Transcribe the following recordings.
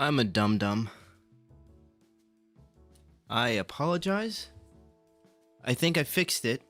I'm a dum-dum. I apologize. I think I fixed it.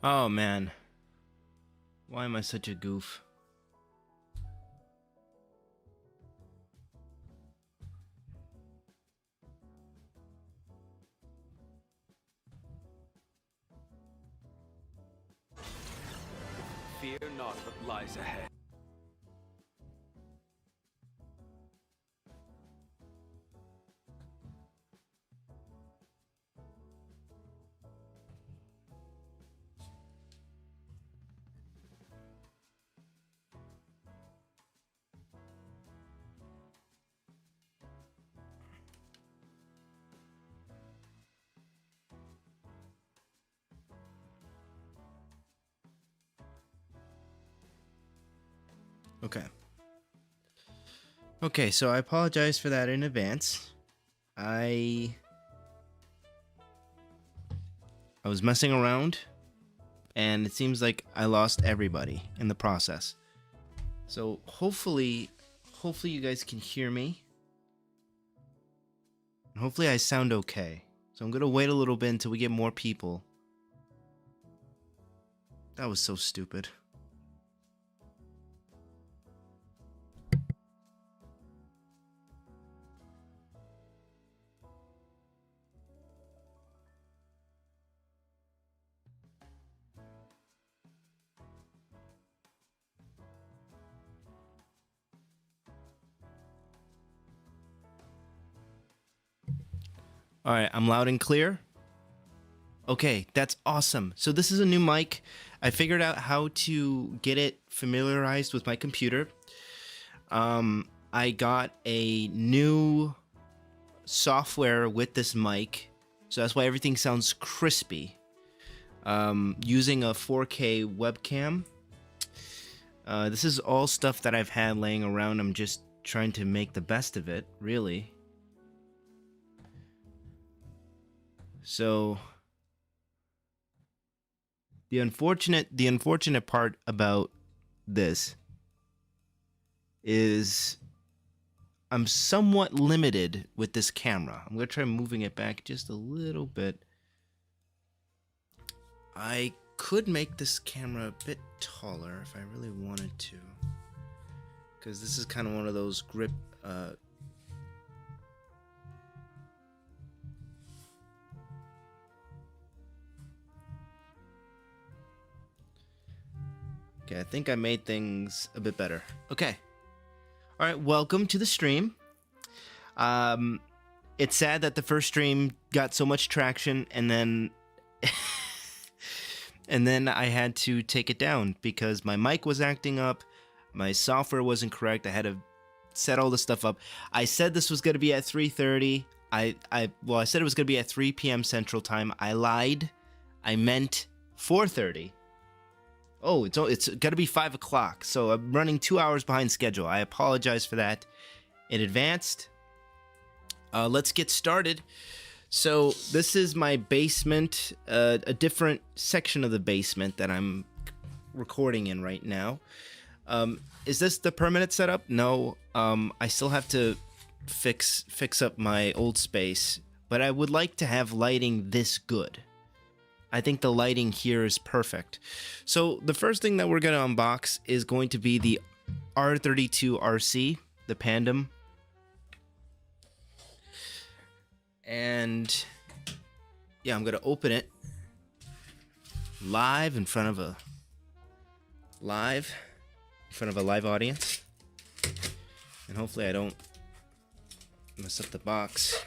Oh man. Why am I such a goof? Fear not what lies ahead. Okay. Okay, so I apologize for that in advance. I was messing around, and it seems like I lost everybody in the process. So hopefully you guys can hear me. And hopefully I sound okay. So I'm gonna wait a little bit until we get more people. That was so stupid. All right, I'm loud and clear. Okay, that's awesome. So this is a new mic. I figured out how to get it familiarized with my computer. I got a new software with this mic, so that's why everything sounds crispy. Using a 4K webcam. This is all stuff that I've had laying around. I'm just trying to make the best of it, really. So the unfortunate part about this is I'm somewhat limited with this camera. I'm going to try moving it back just a little bit. I could make this camera a bit taller if I really wanted to, because this is kind of one of those grip Okay, I think I made things a bit better. Okay. All right, welcome to the stream. It's sad that the first stream got so much traction and then and then I had to take it down because my mic was acting up, my software wasn't correct. I had to set all this stuff up. I said this was going to be at 3:30. I said it was going to be at 3 p.m. Central Time. I lied. I meant 4:30. Oh, it's got to be 5 o'clock, so I'm running 2 hours behind schedule. I apologize for that in advance. Let's get started. So this is my basement, a different section of the basement that I'm recording in right now. Is this the permanent setup? No, I still have to fix up my old space, but I would like to have lighting this good. I think the lighting here is perfect. So the first thing that we're going to unbox is going to be the R32 RC, the Pandem. And yeah, I'm going to open it live in front of a live audience. And hopefully I don't Mess up the box.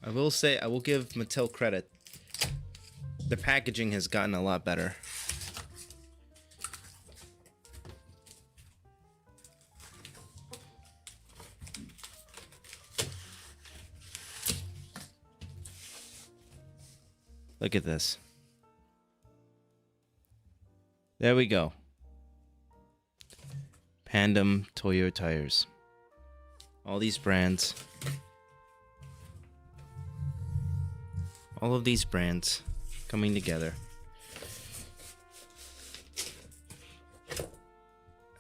I will say, I will give Mattel credit. The packaging has gotten a lot better. Look at this. There we go. Pandem Toyo tires. All these brands. All of these brands coming together.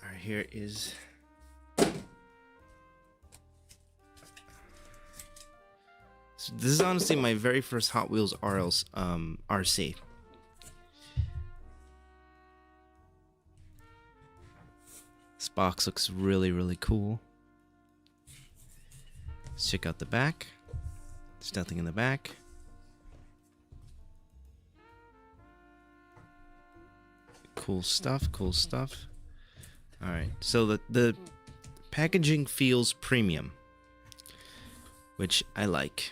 Alright, here is... So this is honestly my very first Hot Wheels RC. This box looks really, really cool. Let's check out the back. There's nothing in the back. Cool stuff, cool stuff. Alright, so the packaging feels premium, which I like.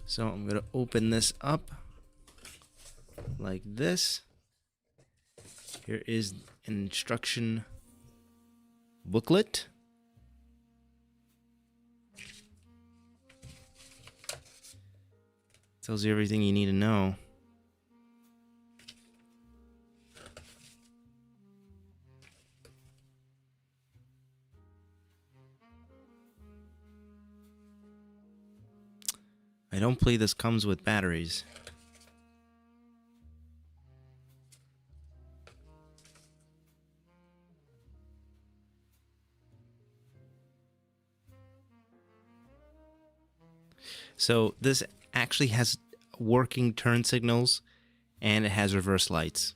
So I'm going to open this up like this. Here is an instruction booklet. Tells you everything you need to know. I don't believe this comes with batteries. So this actually has working turn signals and it has reverse lights.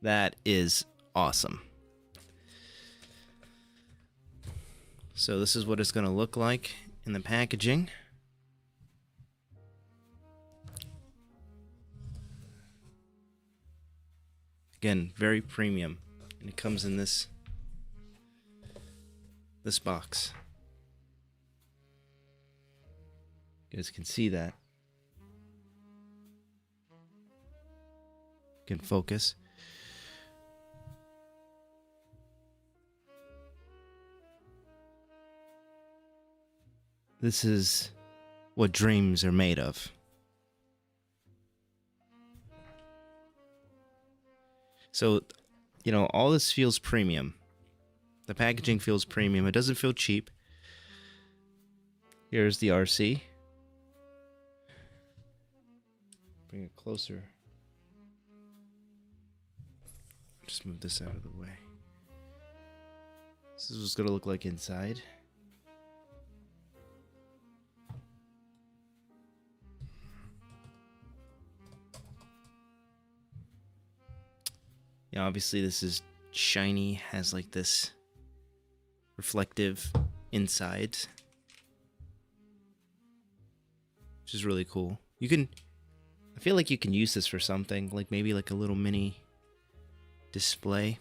That is awesome. So this is what it's going to look like in the packaging. Again, very premium, and it comes in this box. You guys can see that. Can focus. This is what dreams are made of. So, you know, all this feels premium. The packaging feels premium. It doesn't feel cheap. Here's the RC. Bring it closer. Just move this out of the way. This is what it's gonna look like inside. Yeah, obviously this is shiny, has like this reflective inside, which is really cool. You can, I feel like you can use this for something, like maybe like a little mini display.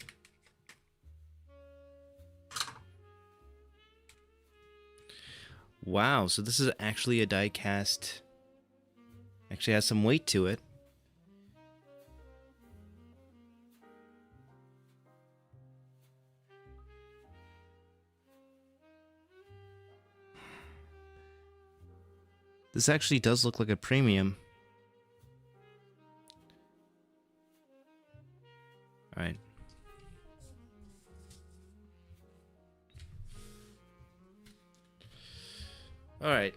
Wow, so this is actually a die cast. Actually has some weight to it. This actually does look like a premium. All right. All right.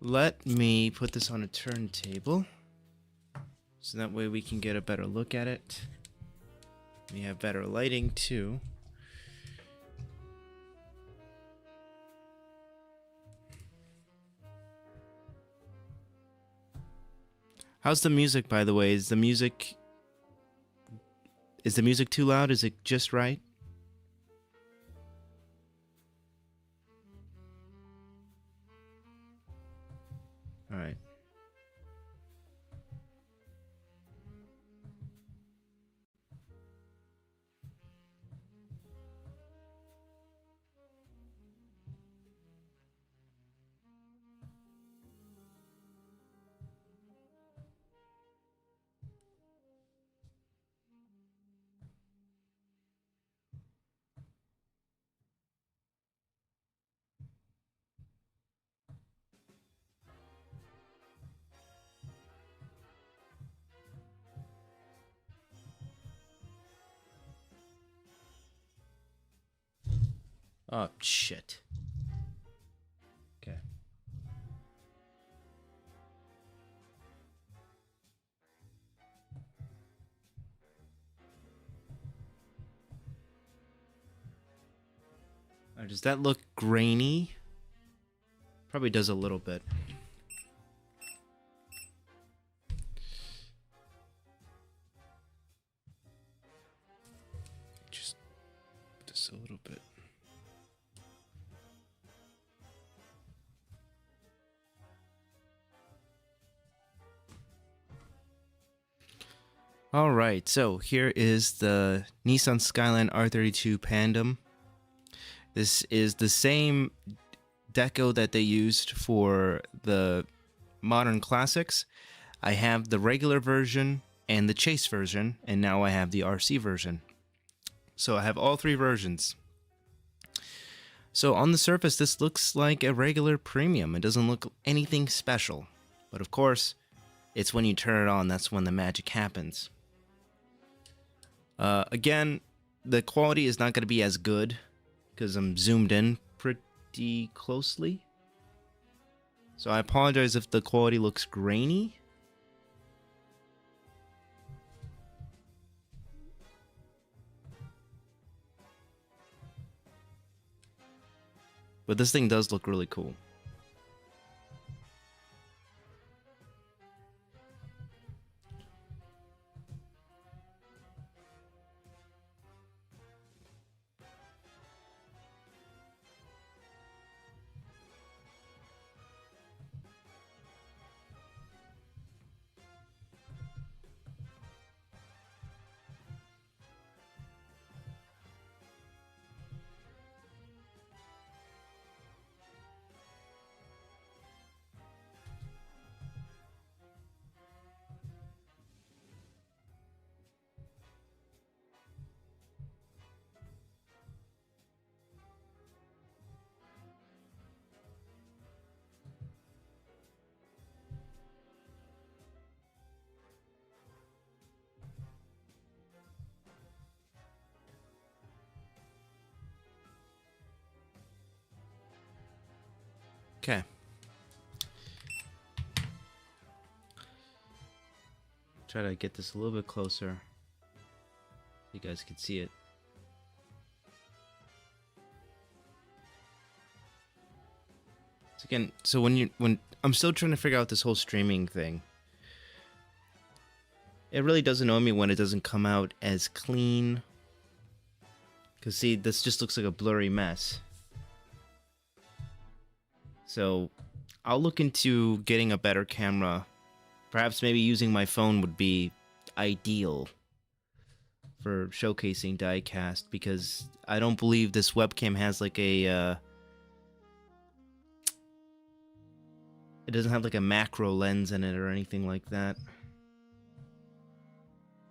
Let me put this on a turntable so that way we can get a better look at it. We have better lighting too. How's the music, by the way? Is the music too loud? Is it just right? Oh, shit. Okay. Does that look grainy? Probably does a little bit. Just a little bit. All right, so here is the Nissan Skyline R32 Pandem. This is the same deco that they used for the modern classics. I have the regular version and the chase version, and now I have the RC version. So I have all three versions. So on the surface, this looks like a regular premium. It doesn't look anything special. But of course, it's when you turn it on, that's when the magic happens. Again, the quality is not going to be as good because I'm zoomed in pretty closely. So I apologize if the quality looks grainy. But this thing does look really cool. Okay. Try to get this a little bit closer so you guys can see it. So again, so when I'm still trying to figure out this whole streaming thing, it really does annoy me when it doesn't come out as clean. Cause see, this just looks like a blurry mess. So I'll look into getting a better camera. Perhaps maybe using my phone would be ideal for showcasing diecast, because I don't believe this webcam has like a it doesn't have like a macro lens in it or anything like that.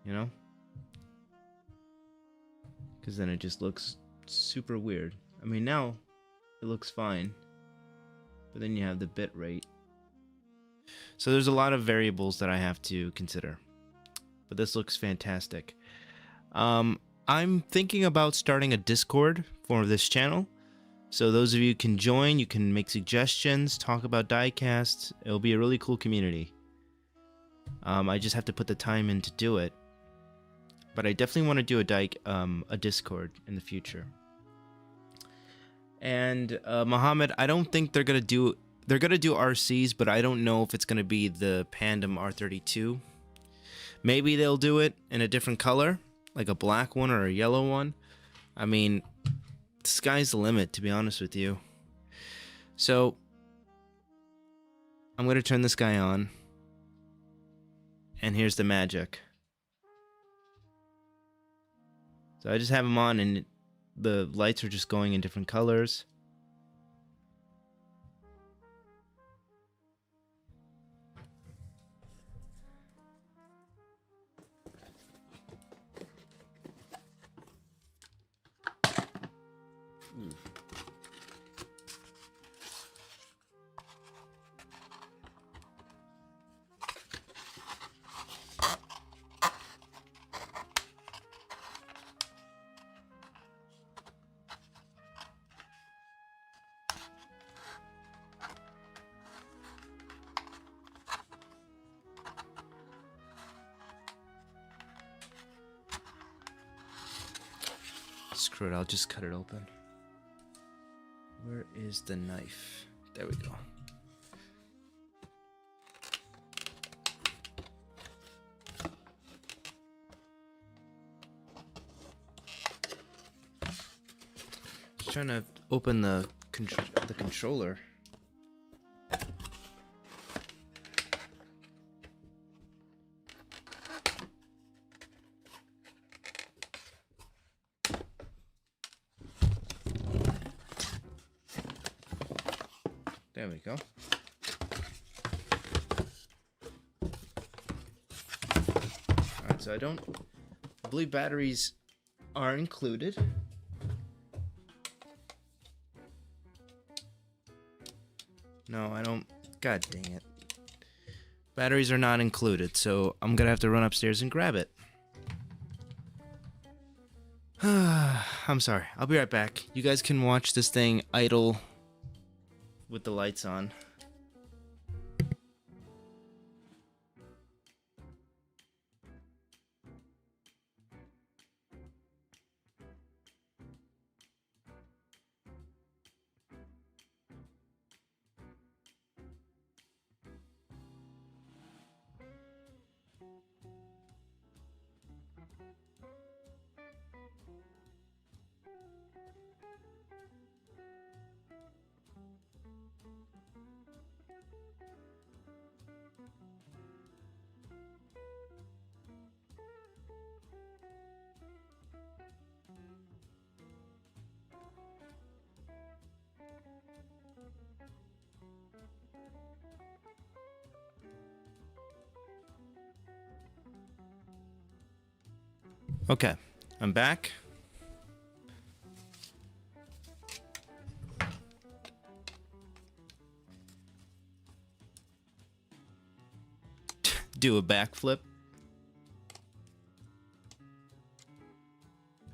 You know? Because then it just looks super weird. I mean, now it looks fine. But then you have the bit rate. So there's a lot of variables that I have to consider. But this looks fantastic. I'm thinking about starting a Discord for this channel. So those of you can join, you can make suggestions, talk about diecast. It'll be a really cool community. I just have to put the time in to do it. But I definitely want to do a Discord in the future. And Mohammed, I don't think they're gonna do RCs, but I don't know if it's gonna be the Pandem R32. Maybe they'll do it in a different color, like a black one or a yellow one. I mean, the sky's the limit, to be honest with you. So I'm gonna turn this guy on, and here's the magic. So I just have him on, and the lights are just going in different colors. screw it, I'll just cut it open. Where is the knife? There we go. Just trying to open the controller. There we go. Alright, so I believe batteries are included. No, I don't. God dang it. Batteries are not included, so I'm gonna have to run upstairs and grab it. I'm sorry. I'll be right back. You guys can watch this thing idle with the lights on. Okay, I'm back. Do a backflip.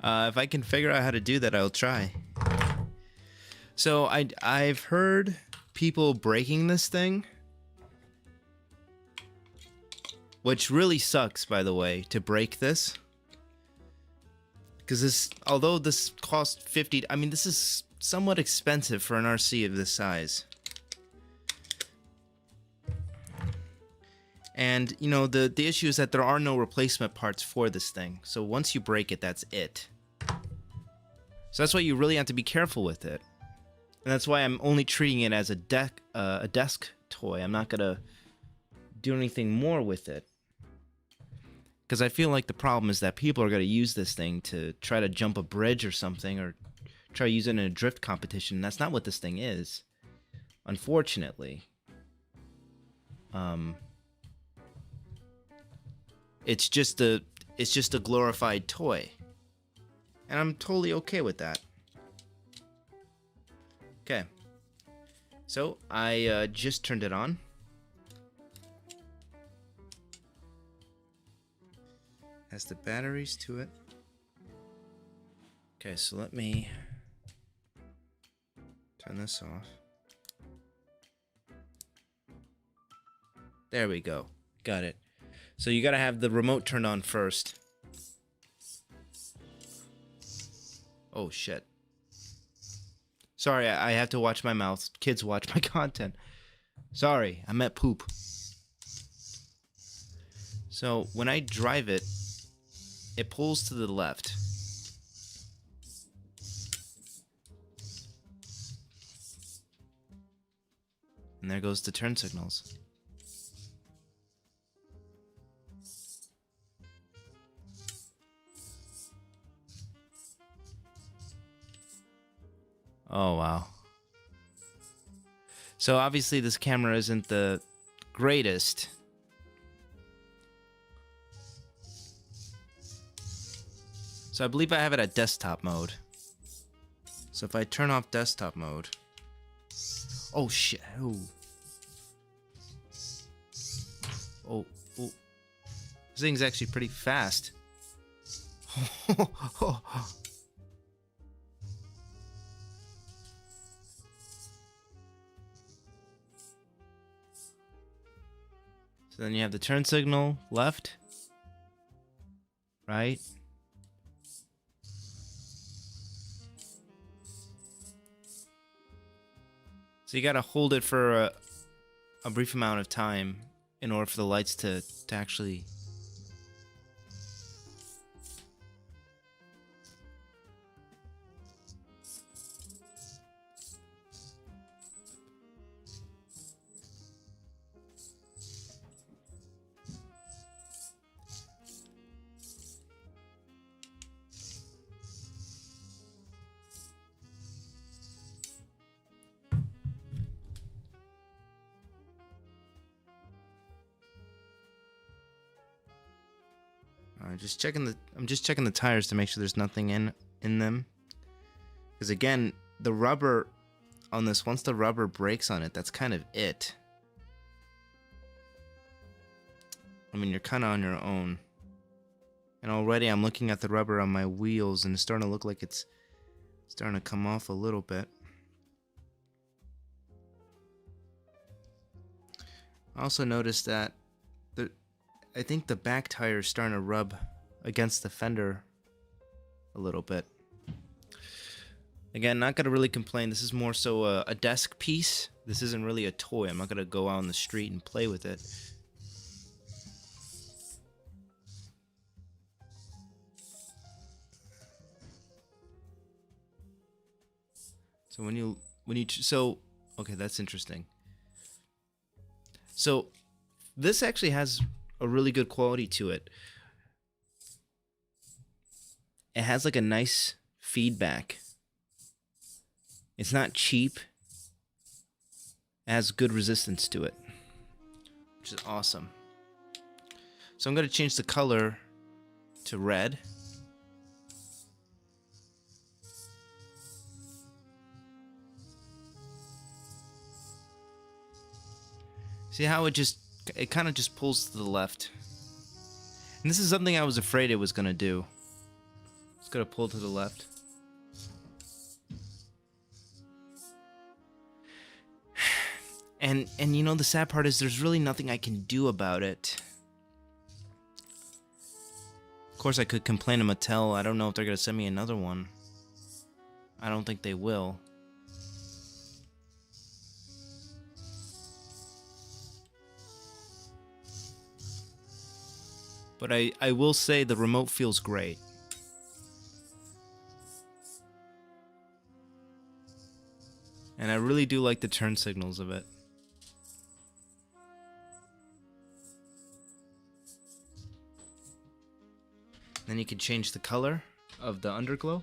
If I can figure out how to do that, I'll try. So I've heard people breaking this thing, which really sucks, by the way, to break this. Because this, although this cost 50, I mean, this is somewhat expensive for an RC of this size. And, you know, the issue is that there are no replacement parts for this thing. So once you break it, that's it. So that's why you really have to be careful with it. And that's why I'm only treating it as a desk toy. I'm not going to do anything more with it. Because I feel like the problem is that people are going to use this thing to try to jump a bridge or something, or try to use it in a drift competition. That's not what this thing is, unfortunately. It's just a glorified toy, and I'm totally okay with that. Okay, so I just turned it on. Has the batteries to it. Okay, so let me turn this off. There we go. Got it. So you gotta have the remote turned on first. Oh shit. Sorry, I have to watch my mouth. Kids watch my content. Sorry, I meant poop. So when I drive it, it pulls to the left. And there goes the turn signals. Oh, wow. So obviously this camera isn't the greatest. So I believe I have it at desktop mode. So if I turn off desktop mode... Oh shit. Oh. Oh. Oh. This thing's actually pretty fast. So then you have the turn signal left, right, So you gotta hold it for a brief amount of time in order for the lights to actually... I'm just checking the tires to make sure there's nothing in them. Because again, the rubber on this, once the rubber breaks on it, that's kind of it. I mean, you're kind of on your own. And already I'm looking at the rubber on my wheels and it's starting to look like it's starting to come off a little bit. I also noticed that I think the back tire is starting to rub against the fender a little bit. Again, not going to really complain. This is more so a desk piece. This isn't really a toy. I'm not going to go out on the street and play with it. So okay, that's interesting. So this actually has a really good quality to it. It has like a nice feedback. It's not cheap. It has good resistance to it, which is awesome. So I'm going to change the color to red. See how it kind of just pulls to the left. And this is something I was afraid it was going to do. It's going to pull to the left. And you know, the sad part is there's really nothing I can do about it. Of course, I could complain to Mattel. I don't know if they're going to send me another one. I don't think they will. But I will say the remote feels great. And I really do like the turn signals of it. Then you can change the color of the underglow.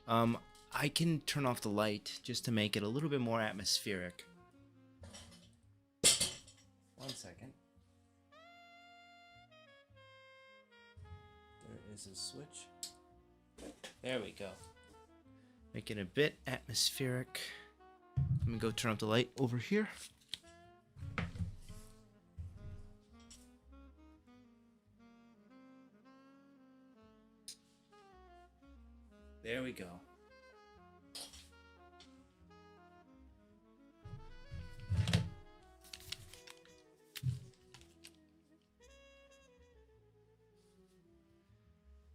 I can turn off the light just to make it a little bit more atmospheric. 1 second. There is a switch. There we go. Make it a bit atmospheric. Let me go turn up the light over here. There we go.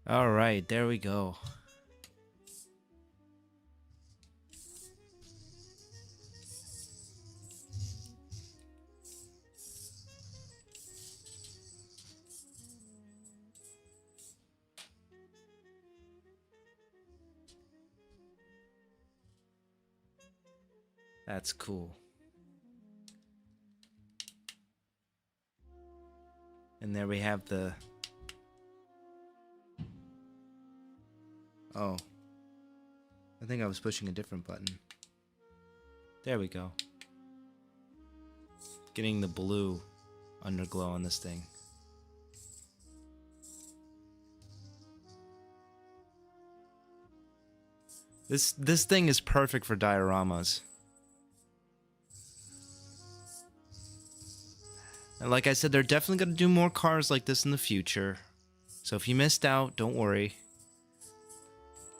All right, there we go. That's cool. And there we have the... Oh. I think I was pushing a different button. There we go. Getting the blue underglow on this thing. This thing is perfect for dioramas. And like I said, they're definitely going to do more cars like this in the future. So if you missed out, don't worry.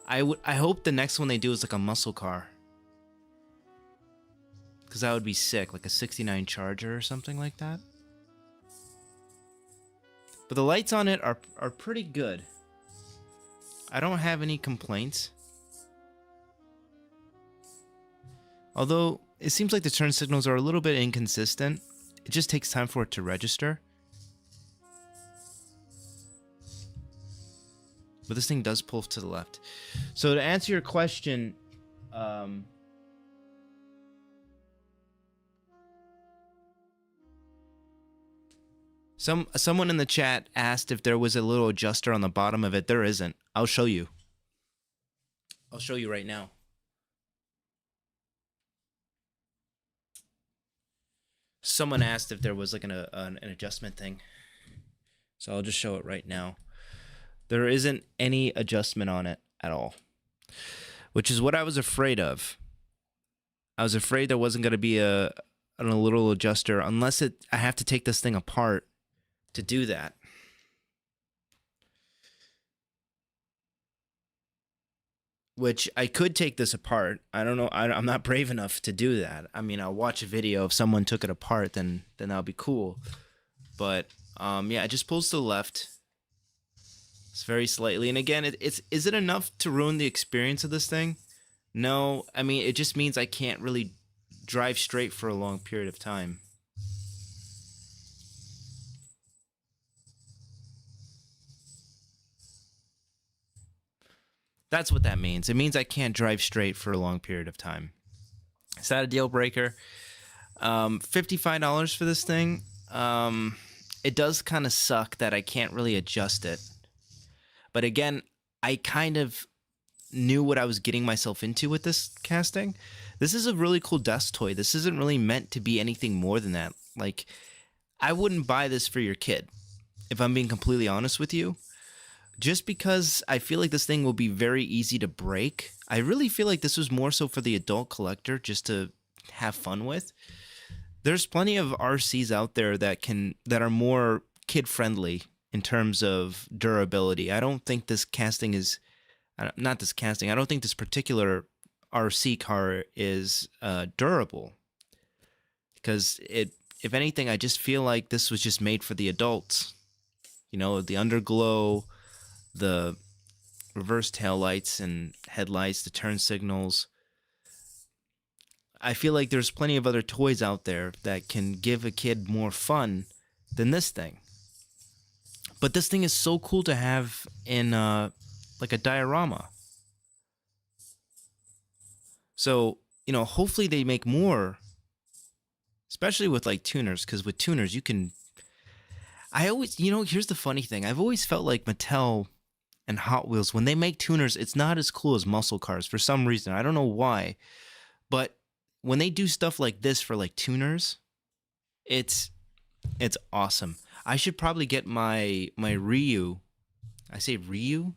I hope the next one they do is like a muscle car. Because that would be sick, like a 69 Charger or something like that. But the lights on it are pretty good. I don't have any complaints. Although it seems like the turn signals are a little bit inconsistent. It just takes time for it to register. But this thing does pull to the left. So to answer your question, someone in the chat asked if there was a little adjuster on the bottom of it. There isn't. I'll show you. I'll show you right now. Someone asked if there was like an adjustment thing. So I'll just show it right now. There isn't any adjustment on it at all, which is what I was afraid of. I was afraid there wasn't going to be a little adjuster unless I have to take this thing apart to do that. Which I could take this apart. I don't know. I'm not brave enough to do that. I mean, I'll watch a video if someone took it apart, then that'll be cool. But yeah, it just pulls to the left. It's very slightly, and again, is it enough to ruin the experience of this thing? No, I mean, it just means I can't really drive straight for a long period of time. That's what that means. It means I can't drive straight for a long period of time. Is that a deal breaker? $55 for this thing. It does kind of suck that I can't really adjust it. But again, I kind of knew what I was getting myself into with this casting. This is a really cool desk toy. This isn't really meant to be anything more than that. Like, I wouldn't buy this for your kid, if I'm being completely honest with you. Just because I feel like this thing will be very easy to break. I really feel like this was more so for the adult collector, just to have fun with. There's plenty of RCs out there that are more kid-friendly in terms of durability. I don't think this casting is... Not this casting. I don't think this particular RC car is durable. Because if anything, I just feel like this was just made for the adults. You know, the underglow, the reverse taillights and headlights, the turn signals. I feel like there's plenty of other toys out there that can give a kid more fun than this thing. But this thing is so cool to have in like a diorama. So, you know, hopefully they make more, especially with like tuners, because with tuners you can... I always, you know, here's the funny thing. I've always felt like Mattel and Hot Wheels, when they make tuners, it's not as cool as muscle cars for some reason. I don't know why. But when they do stuff like this for like tuners, it's awesome. I should probably get my Ryu. I say Ryu?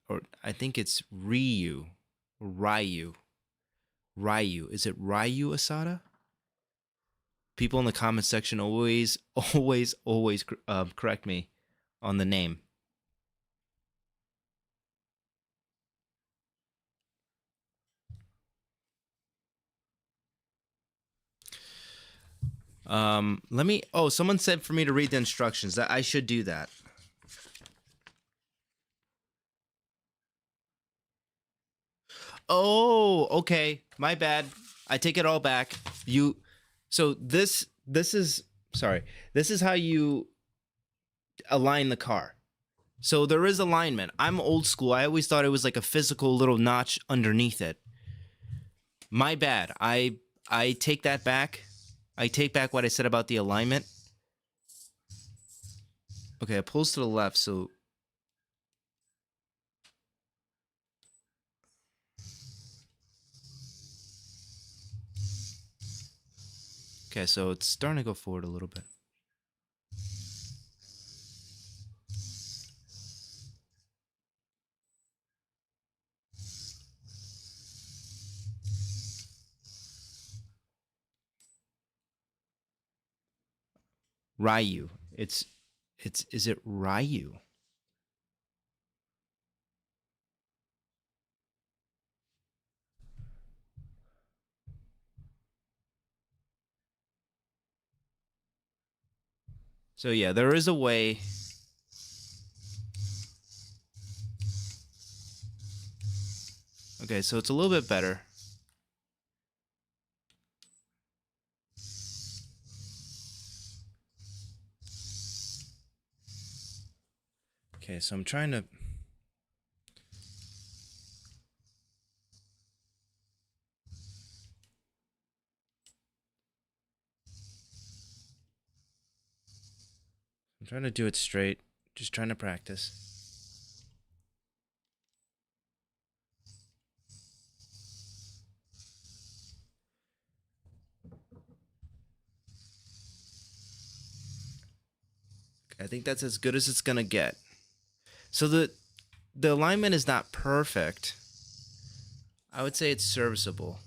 Or I think it's Ryu. Ryu. Ryu. Is it Ryu Asada? People in the comment section always correct me on the name. Let me... Oh, someone said for me to read the instructions. That I should do that. Oh, okay. My bad. I take it all back. So this is... Sorry. This is how you align the car. So there is alignment. I'm old school. I always thought it was like a physical little notch underneath it. My bad. I take that back. I take back what I said about the alignment. Okay, it pulls to the left, so... Okay, so it's starting to go forward a little bit. Ryu. Is it Ryu? So yeah, there is a way. Okay, so it's a little bit better. Okay, so I'm trying to... I'm trying to do it straight. Just trying to practice. I think that's as good as it's gonna get. So the alignment is not perfect. I would say it's serviceable.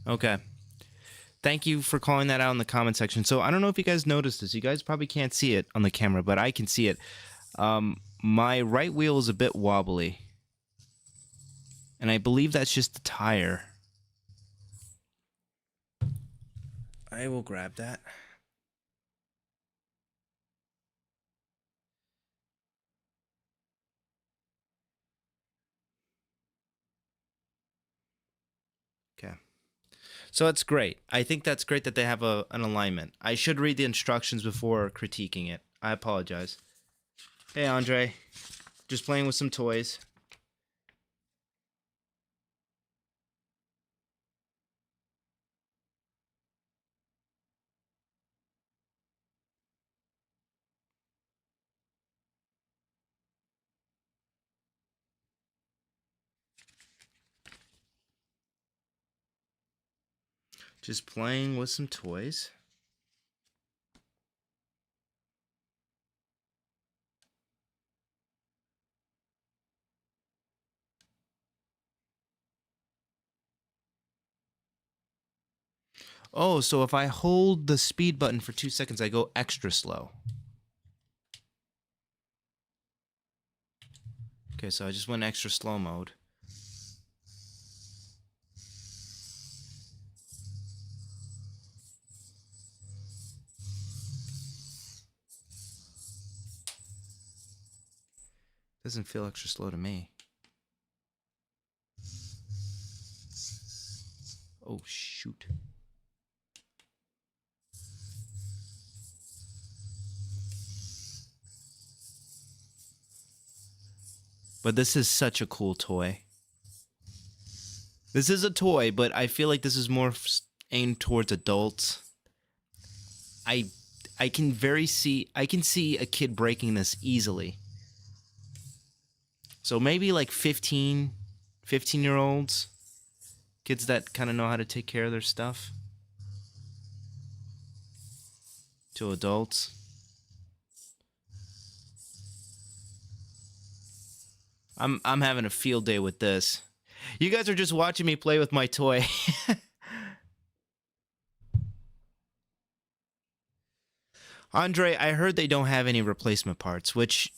Okay. Thank you for calling that out in the comment section. So I don't know if you guys noticed this. You guys probably can't see it on the camera, but I can see it. My right wheel is a bit wobbly. And I believe that's just the tire. I will grab that. Okay. So that's great. I think that's great that they have an alignment. I should read the instructions before critiquing it. I apologize. Hey, Andre. Just playing with some toys. Just playing with some toys. Oh, so if I hold the speed button for 2 seconds, I go extra slow. Okay, so I just went extra slow mode. Doesn't feel extra slow to me. Oh, shoot. But this is such a cool toy. This is a toy, but I feel like this is more aimed towards adults. I can see a kid breaking this easily. So maybe like 15-year-olds, kids that kind of know how to take care of their stuff. To adults. I'm having a field day with this. You guys are just watching me play with my toy. Andre, I heard they don't have any replacement parts, which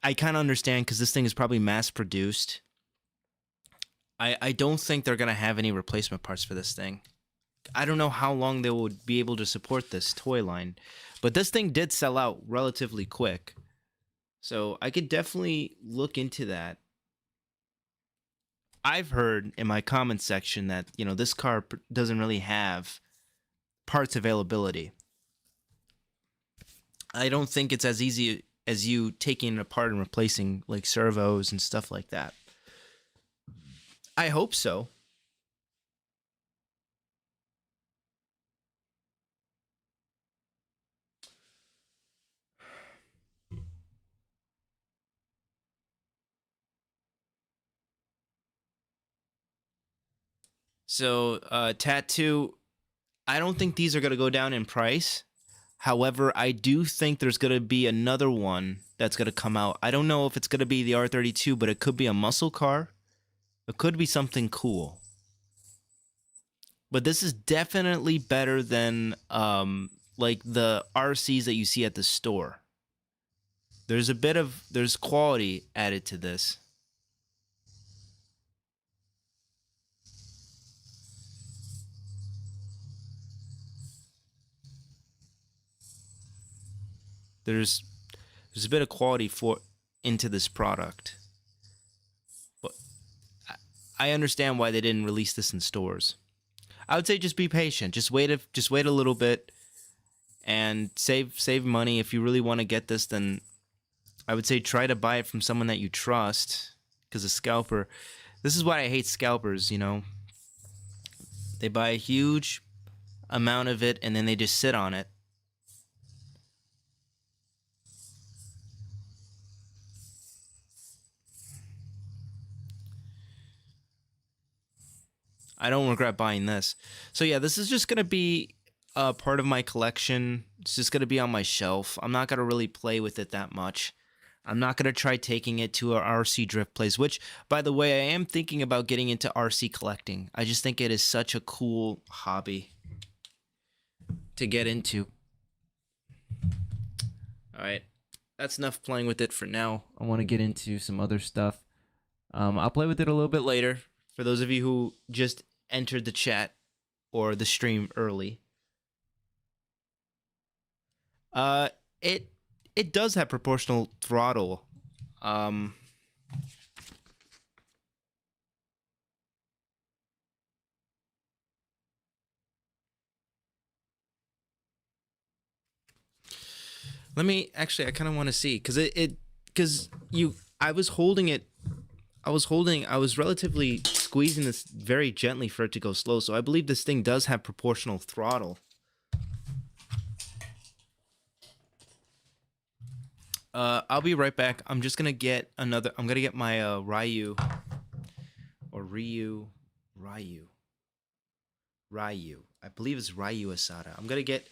I kind of understand because this thing is probably mass produced. I don't think they're going to have any replacement parts for this thing. I don't know how long they would be able to support this toy line, but this thing did sell out relatively quick. So I could definitely look into that. I've heard in my comment section that, you know, this car doesn't really have parts availability. I don't think it's as easy as you taking it apart and replacing like servos and stuff like that. I hope so. So, Tattoo, I don't think these are going to go down in price. However, I do think there's going to be another one that's going to come out. I don't know if it's going to be the R32, but it could be a muscle car. It could be something cool. But this is definitely better than like the RCs that you see at the store. There's quality added to this. There's a bit of quality for into this product. But I understand why they didn't release this in stores. I would say just be patient. Just wait a little bit and save money. If you really want to get this, then I would say try to buy it from someone that you trust, because a scalper, this is why I hate scalpers, you know. They buy a huge amount of it and then they just sit on it. I don't regret buying this. So yeah, this is just going to be part of my collection. It's just going to be on my shelf. I'm not going to really play with it that much. I'm not going to try taking it to a RC drift place, which, by the way, I am thinking about getting into RC collecting. I just think it is such a cool hobby to get into. All right, that's enough playing with it for now. I want to get into some other stuff. I'll play with it a little bit later. For those of you who just entered the chat or the stream early, uh, it it does have proportional throttle. Um, Let me actually. I kind of want to see because you. I was holding it. I was relatively squeezing this very gently for it to go slow. So I believe this thing does have proportional throttle. I'll be right back. I'm just gonna get another. I'm gonna get my Ryu or Ryu. I believe it's Ryu Asada. I'm gonna get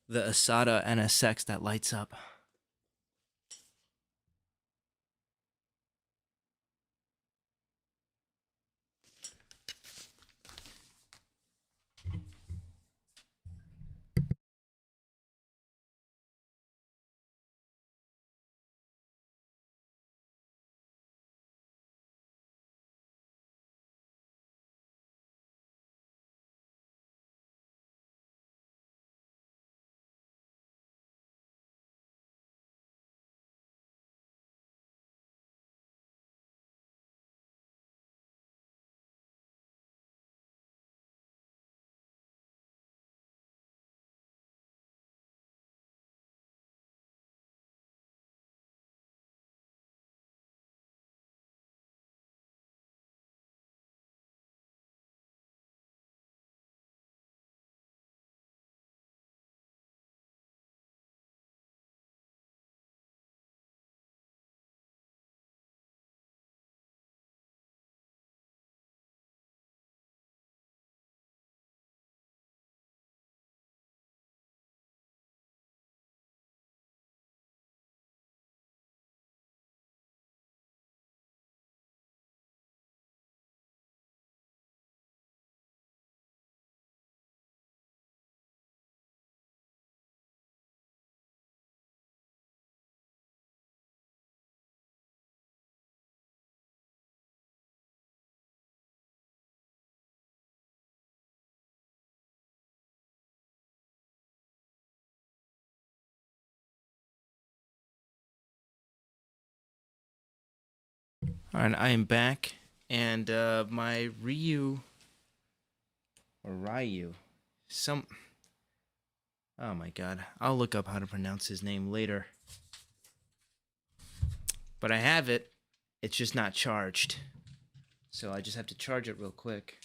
the Asada NSX that lights up. All right, I am back, and my Ryu, some. Oh my god, I'll look up how to pronounce his name later. But I have it. It's just not charged, so I just have to charge it real quick.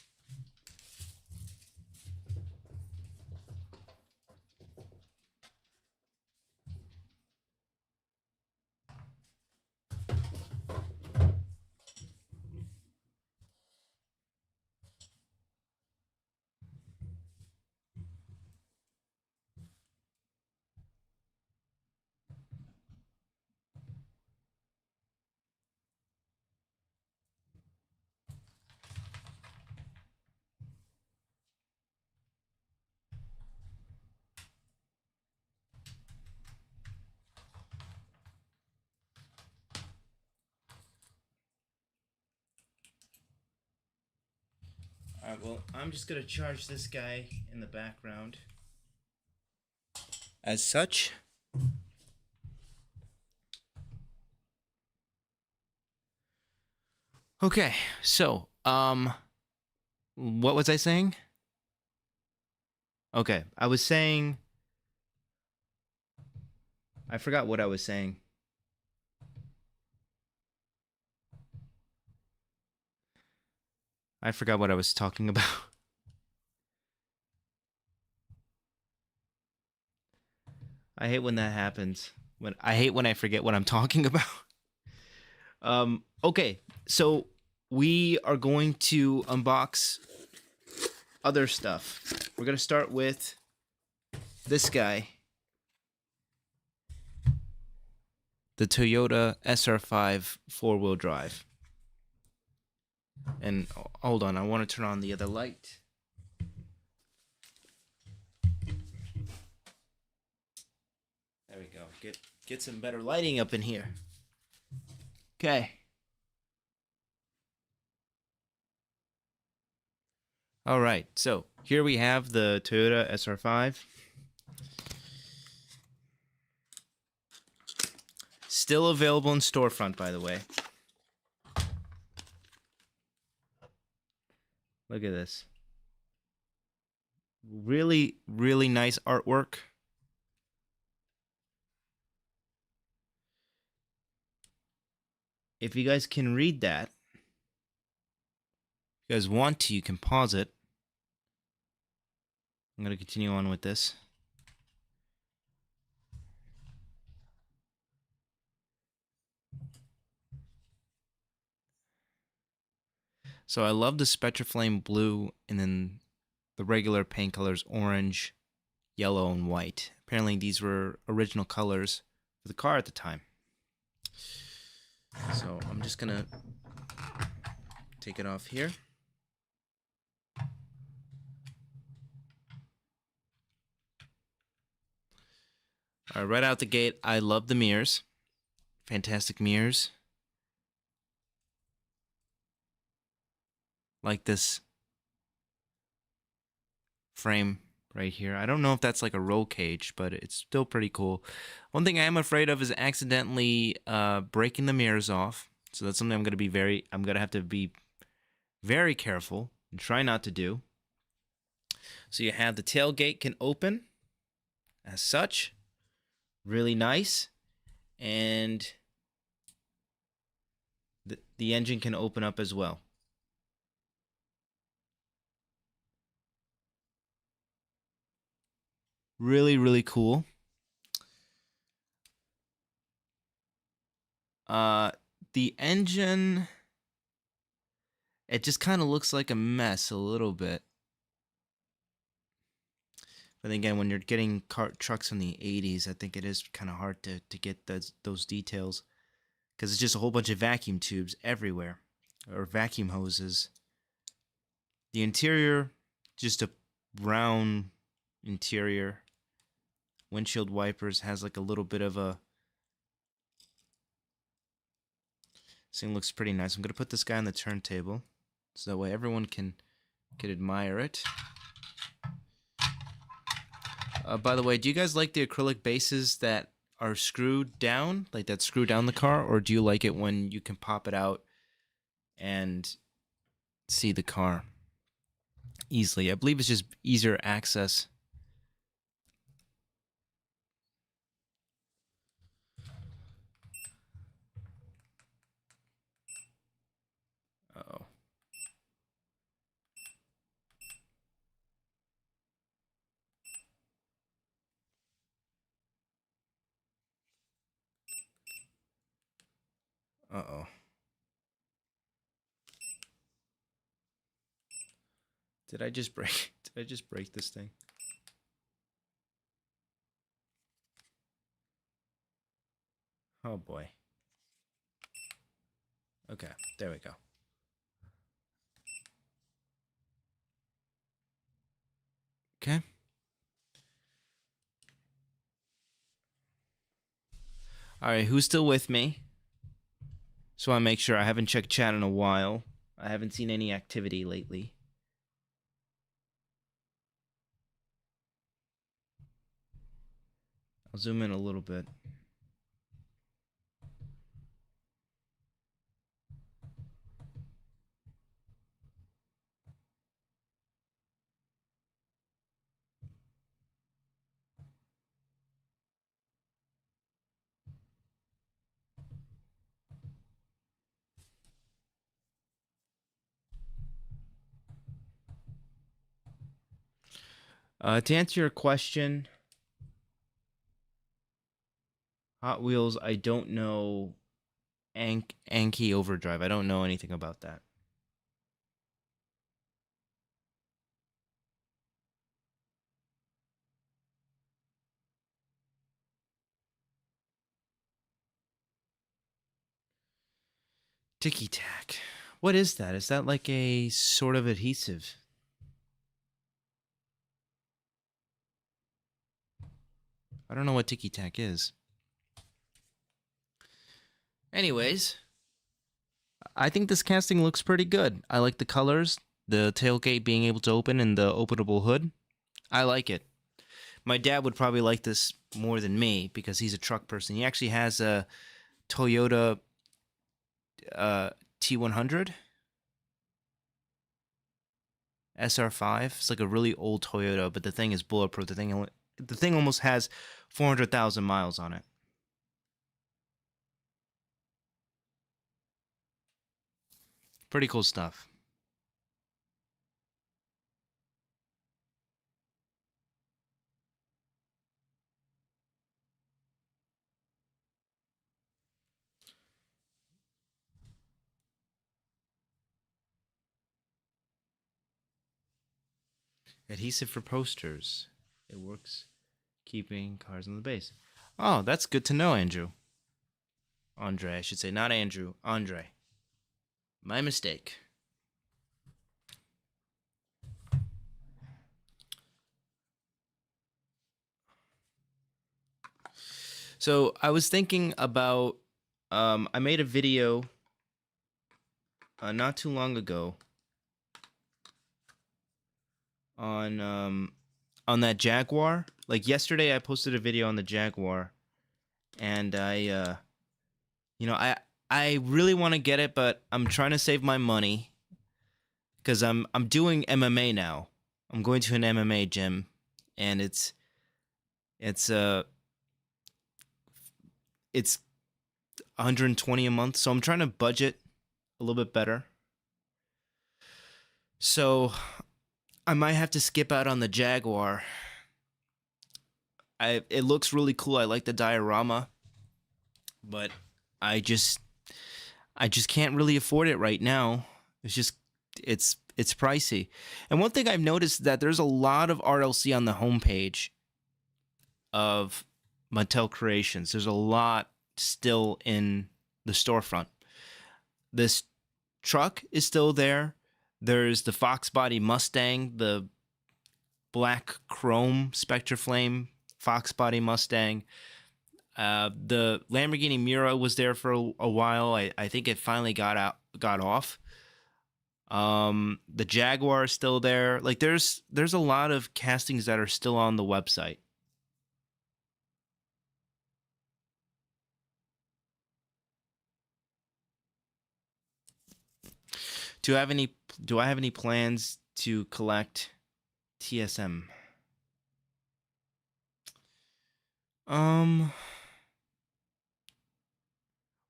Alright, well, I'm just gonna charge this guy in the background. As such. Okay, so what was I saying? Okay, I was saying I forgot what I was saying. I forgot what I was talking about. I hate when that happens. I hate when I forget what I'm talking about. Okay, so we are going to unbox other stuff. We're going to start with this guy. The Toyota SR5 four-wheel drive. And hold on, I want to turn on the other light. There we go. Get some better lighting up in here. Okay. All right. So, here we have the Toyota SR5. Still available in storefront, by the way. Look at this. Really, really nice artwork. If you guys can read that, if you guys want to, you can pause it. I'm going to continue on with this. So I love the Spectraflame blue, and then the regular paint colors orange, yellow, and white. Apparently these were original colors for the car at the time. So I'm just gonna take it off here. All right, right out the gate, I love the mirrors. Fantastic mirrors. Like this frame right here. I don't know if that's like a roll cage, but it's still pretty cool. One thing I am afraid of is accidentally breaking the mirrors off. So that's something I'm gonna have to be very careful and try not to do. So you have the tailgate can open as such. Really nice. And the engine can open up as well. Really, really cool. The engine, it just kind of looks like a mess a little bit. But again, when you're getting trucks from the 80s, I think it is kind of hard to get those details, because it's just a whole bunch of vacuum tubes everywhere, or vacuum hoses. The interior, just a brown interior. Windshield wipers has like a little bit of a... This thing looks pretty nice. I'm going to put this guy on the turntable, so that way everyone can admire it. By the way, do you guys like the acrylic bases that are screwed down, like that screw down the car, or do you like it when you can pop it out and see the car easily? I believe it's just easier access. Uh-oh. Uh-oh. Did I just break this thing? Oh boy. Okay, there we go. Okay. All right, who's still with me? So I make sure. I haven't checked chat in a while. I haven't seen any activity lately. I'll zoom in a little bit. To answer your question, Hot Wheels, I don't know. Anki Overdrive, I don't know anything about that. Ticky Tack. What is that? Is that like a sort of adhesive? I don't know what Ticky Tack is. Anyways, I think this casting looks pretty good. I like the colors, the tailgate being able to open and the openable hood. I like it. My dad would probably like this more than me because he's a truck person. He actually has a Toyota T100 SR5. It's like a really old Toyota, but the thing is bulletproof. The thing almost has 400,000 miles on it. Pretty cool stuff. Adhesive for posters. It works keeping cars on the base. Oh, that's good to know, Andrew. Andre, I should say. Not Andrew. Andre. My mistake. So I was thinking about, I made a video not too long ago on that Jaguar. Like yesterday, I posted a video on the Jaguar, and I really want to get it, but I'm trying to save my money because I'm doing MMA now. I'm going to an MMA gym, and it's 120 a month, so I'm trying to budget a little bit better. So I might have to skip out on the Jaguar. It looks really cool. I like the diorama, but I just can't really afford it right now. It's pricey. And one thing I've noticed is that there's a lot of RLC on the homepage of Mattel Creations. There's a lot still in the storefront. This truck is still there. There's the Fox Body Mustang, the black chrome Spectre Flame Fox Body Mustang. The Lamborghini Miura was there for a while. I think it finally got off. The Jaguar is still there. Like there's a lot of castings that are still on the website. Do I have any plans to collect TSM?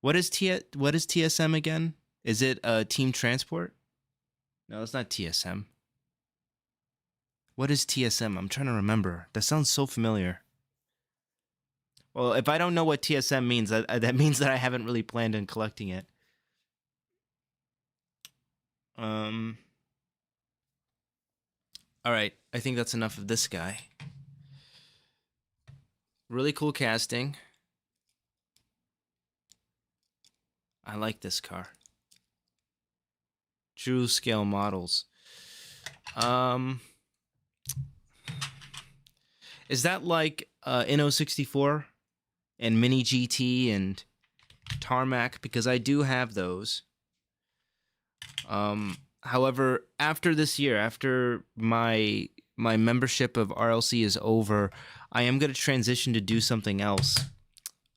What is TSM again? Is it Team Transport? No, it's not TSM. What is TSM? I'm trying to remember. That sounds so familiar. Well, if I don't know what TSM means, that means that I haven't really planned on collecting it. All right, I think that's enough of this guy. Really cool casting. I like this car. True scale models. Is that like Inno64 and Mini GT and Tarmac? Because I do have those. However, after this year, after my membership of RLC is over, I am going to transition to do something else,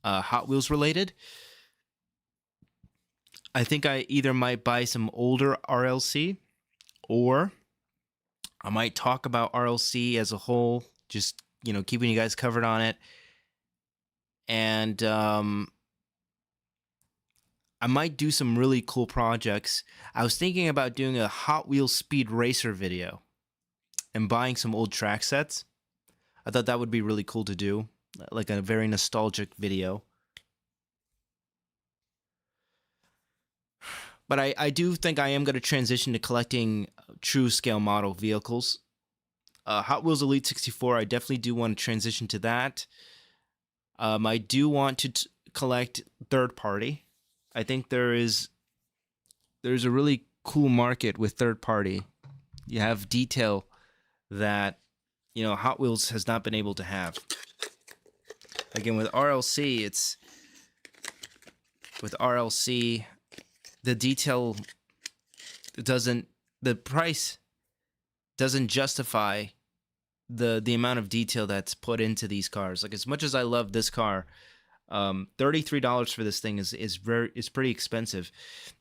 Hot Wheels related. I think I either might buy some older RLC, or I might talk about RLC as a whole, just keeping you guys covered on it, and I might do some really cool projects. I was thinking about doing a Hot Wheels Speed Racer video and buying some old track sets I thought that would be really cool to do, like a very nostalgic video. But I do think I am going to transition to collecting true scale model vehicles. Hot Wheels Elite 64, I definitely do want to transition to that. I do want to collect third party. I think there's a really cool market with third party. You have detail that, you know, Hot Wheels has not been able to have. Again, with RLC, the detail doesn't, the price doesn't justify the amount of detail that's put into these cars. Like, as much as I love this car, $33 for this thing is pretty expensive.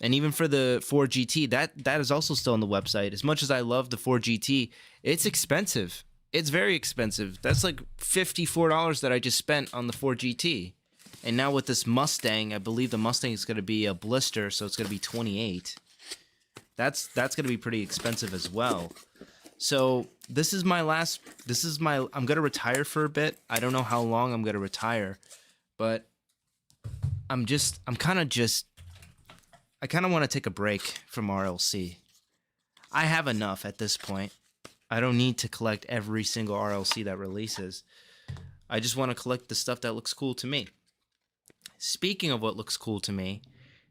And even for the Ford GT, that is also still on the website. As much as I love the Ford GT, it's expensive. It's very expensive. That's like $54 that I just spent on the Ford GT. And now with this Mustang, I believe the Mustang is going to be a blister, so it's going to be $28. That's going to be pretty expensive as well. So this is my I'm going to retire for a bit. I don't know how long I'm going to retire, but I kind of want to take a break from RLC. I have enough at this point. I don't need to collect every single RLC that releases. I just want to collect the stuff that looks cool to me. Speaking of what looks cool to me,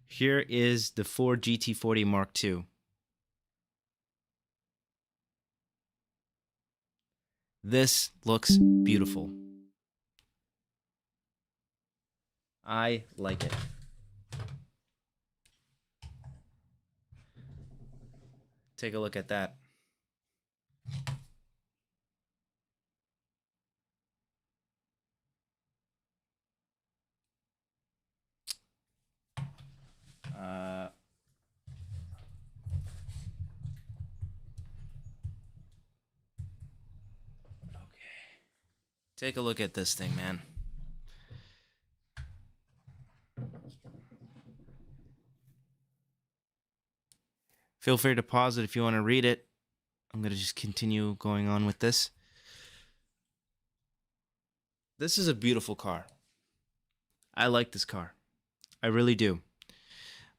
here is the Ford GT40 Mark II. This looks beautiful. I like it. Take a look at that. Take a look at this thing, man. Feel free to pause it if you want to read it. I'm going to just continue going on with this. This is a beautiful car. I like this car. I really do.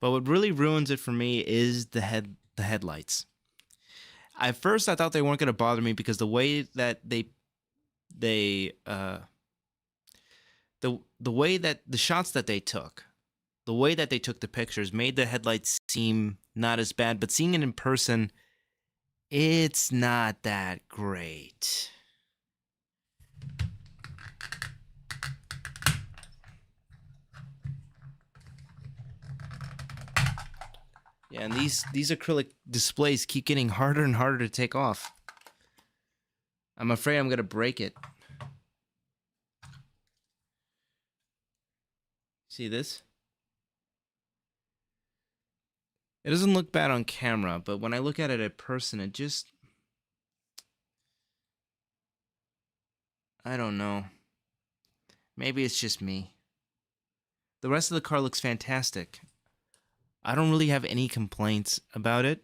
But what really ruins it for me is the headlights. At first, I thought they weren't going to bother me because the way that the way that the shots that they took, the way that they took the pictures made the headlights seem not as bad, but seeing it in person, it's not that great. Yeah, and these acrylic displays keep getting harder and harder to take off. I'm afraid I'm going to break it. See this? It doesn't look bad on camera, but when I look at it in person, it just... I don't know. Maybe it's just me. The rest of the car looks fantastic. I don't really have any complaints about it.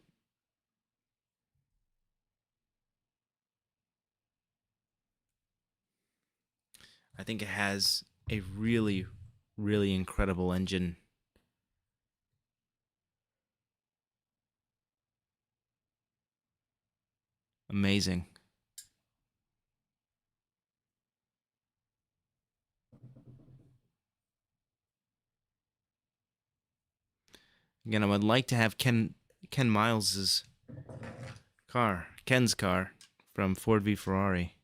I think it has a really, really incredible engine. Amazing. Again, I would like to have Ken Miles's car, Ken's car from Ford v Ferrari.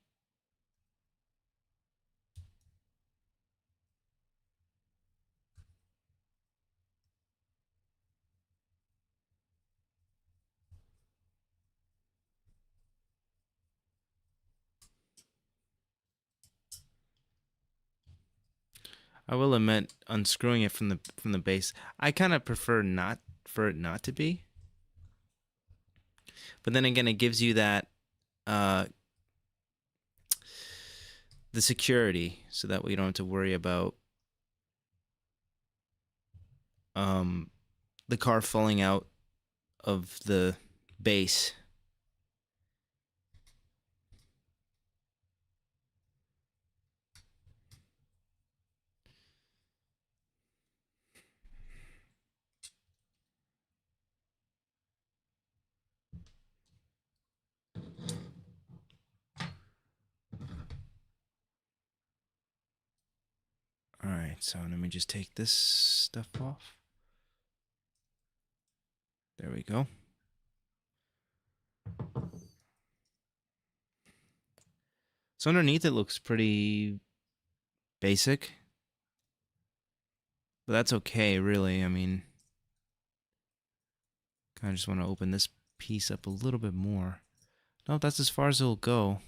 I will admit, unscrewing it from the base, I kind of prefer not for it not to be. But then again, it gives you that the security, so that we don't have to worry about the car falling out of the base. so let me just take this stuff off. There we go. So underneath it looks pretty basic. But that's okay, really. I mean, kind of just want to open this piece up a little bit more. No, that's as far as it'll go.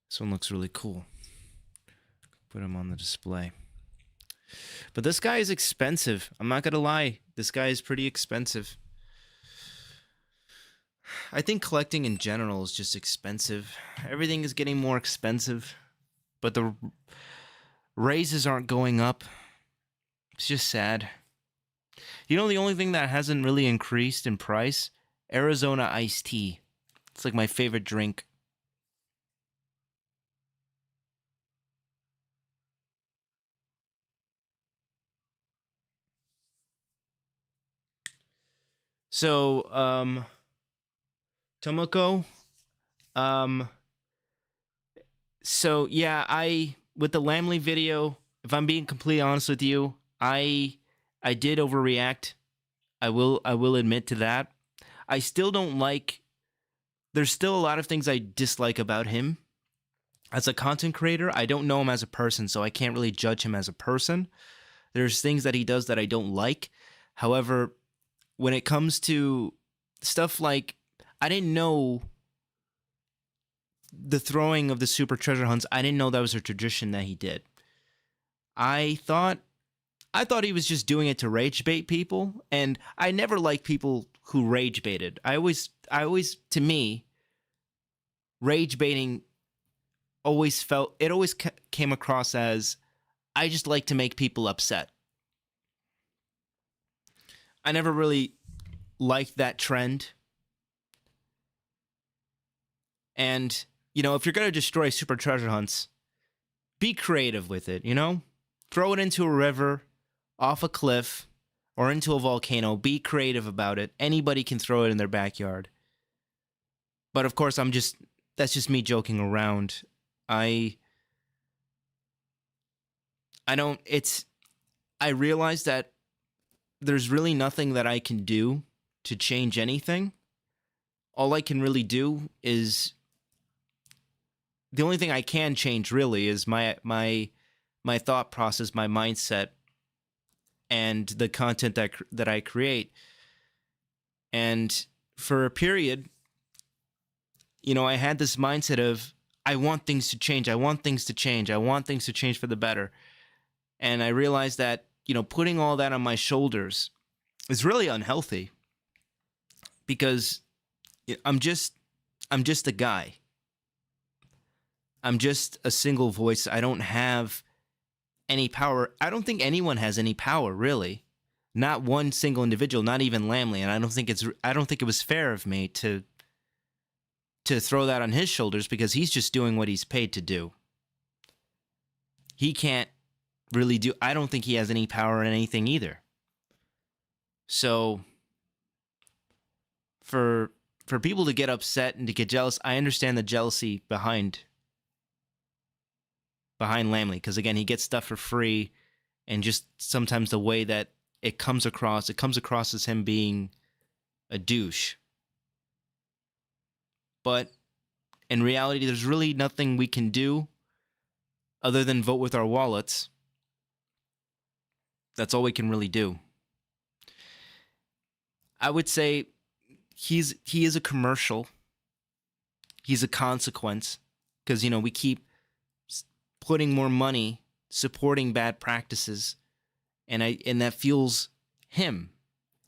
This one looks really cool. Put him on the display. But this guy is expensive. I'm not going to lie. This guy is pretty expensive. I think collecting in general is just expensive. Everything is getting more expensive. But the raises aren't going up. It's just sad. You know, the only thing that hasn't really increased in price? Arizona iced tea. It's like my favorite drink. So, Tomoko, so yeah, with the Lamley video, if I'm being completely honest with you, I did overreact. I will admit to that. I still don't like, there's still a lot of things I dislike about him. As a content creator, I don't know him as a person, so I can't really judge him as a person. There's things that he does that I don't like. However, when it comes to stuff like, I didn't know the throwing of the super treasure hunts. I didn't know that was a tradition that he did. I thought he was just doing it to rage bait people, and I never liked people who rage baited. I always, to me, rage baiting always came across as, I just like to make people upset. I never really liked that trend. And, you know, if you're going to destroy super treasure hunts, be creative with it, you know? Throw it into a river, off a cliff, or into a volcano. Be creative about it. Anybody can throw it in their backyard. But of course, that's just me joking around. I realize that there's really nothing that I can do to change anything. All I can really do is, the only thing I can change really is my thought process, my mindset, and the content that I create. And for a period, you know, I had this mindset of, I want things to change. I want things to change. I want things to change for the better. And I realized that, you know, putting all that on my shoulders is really unhealthy, because I'm just a guy. I'm just a single voice. I don't have any power. I don't think anyone has any power, really. Not one single individual, not even Lamley. And I don't think it was fair of me to throw that on his shoulders, because he's just doing what he's paid to do. He can't really do, I don't think he has any power in anything either. So for people to get upset and to get jealous, I understand the jealousy behind Lamley, because again, he gets stuff for free, and just sometimes the way that it comes across as him being a douche. But in reality, there's really nothing we can do other than vote with our wallets. That's all we can really do. I would say he is a commercial. He's a consequence, because, you know, we keep putting more money supporting bad practices, and that fuels him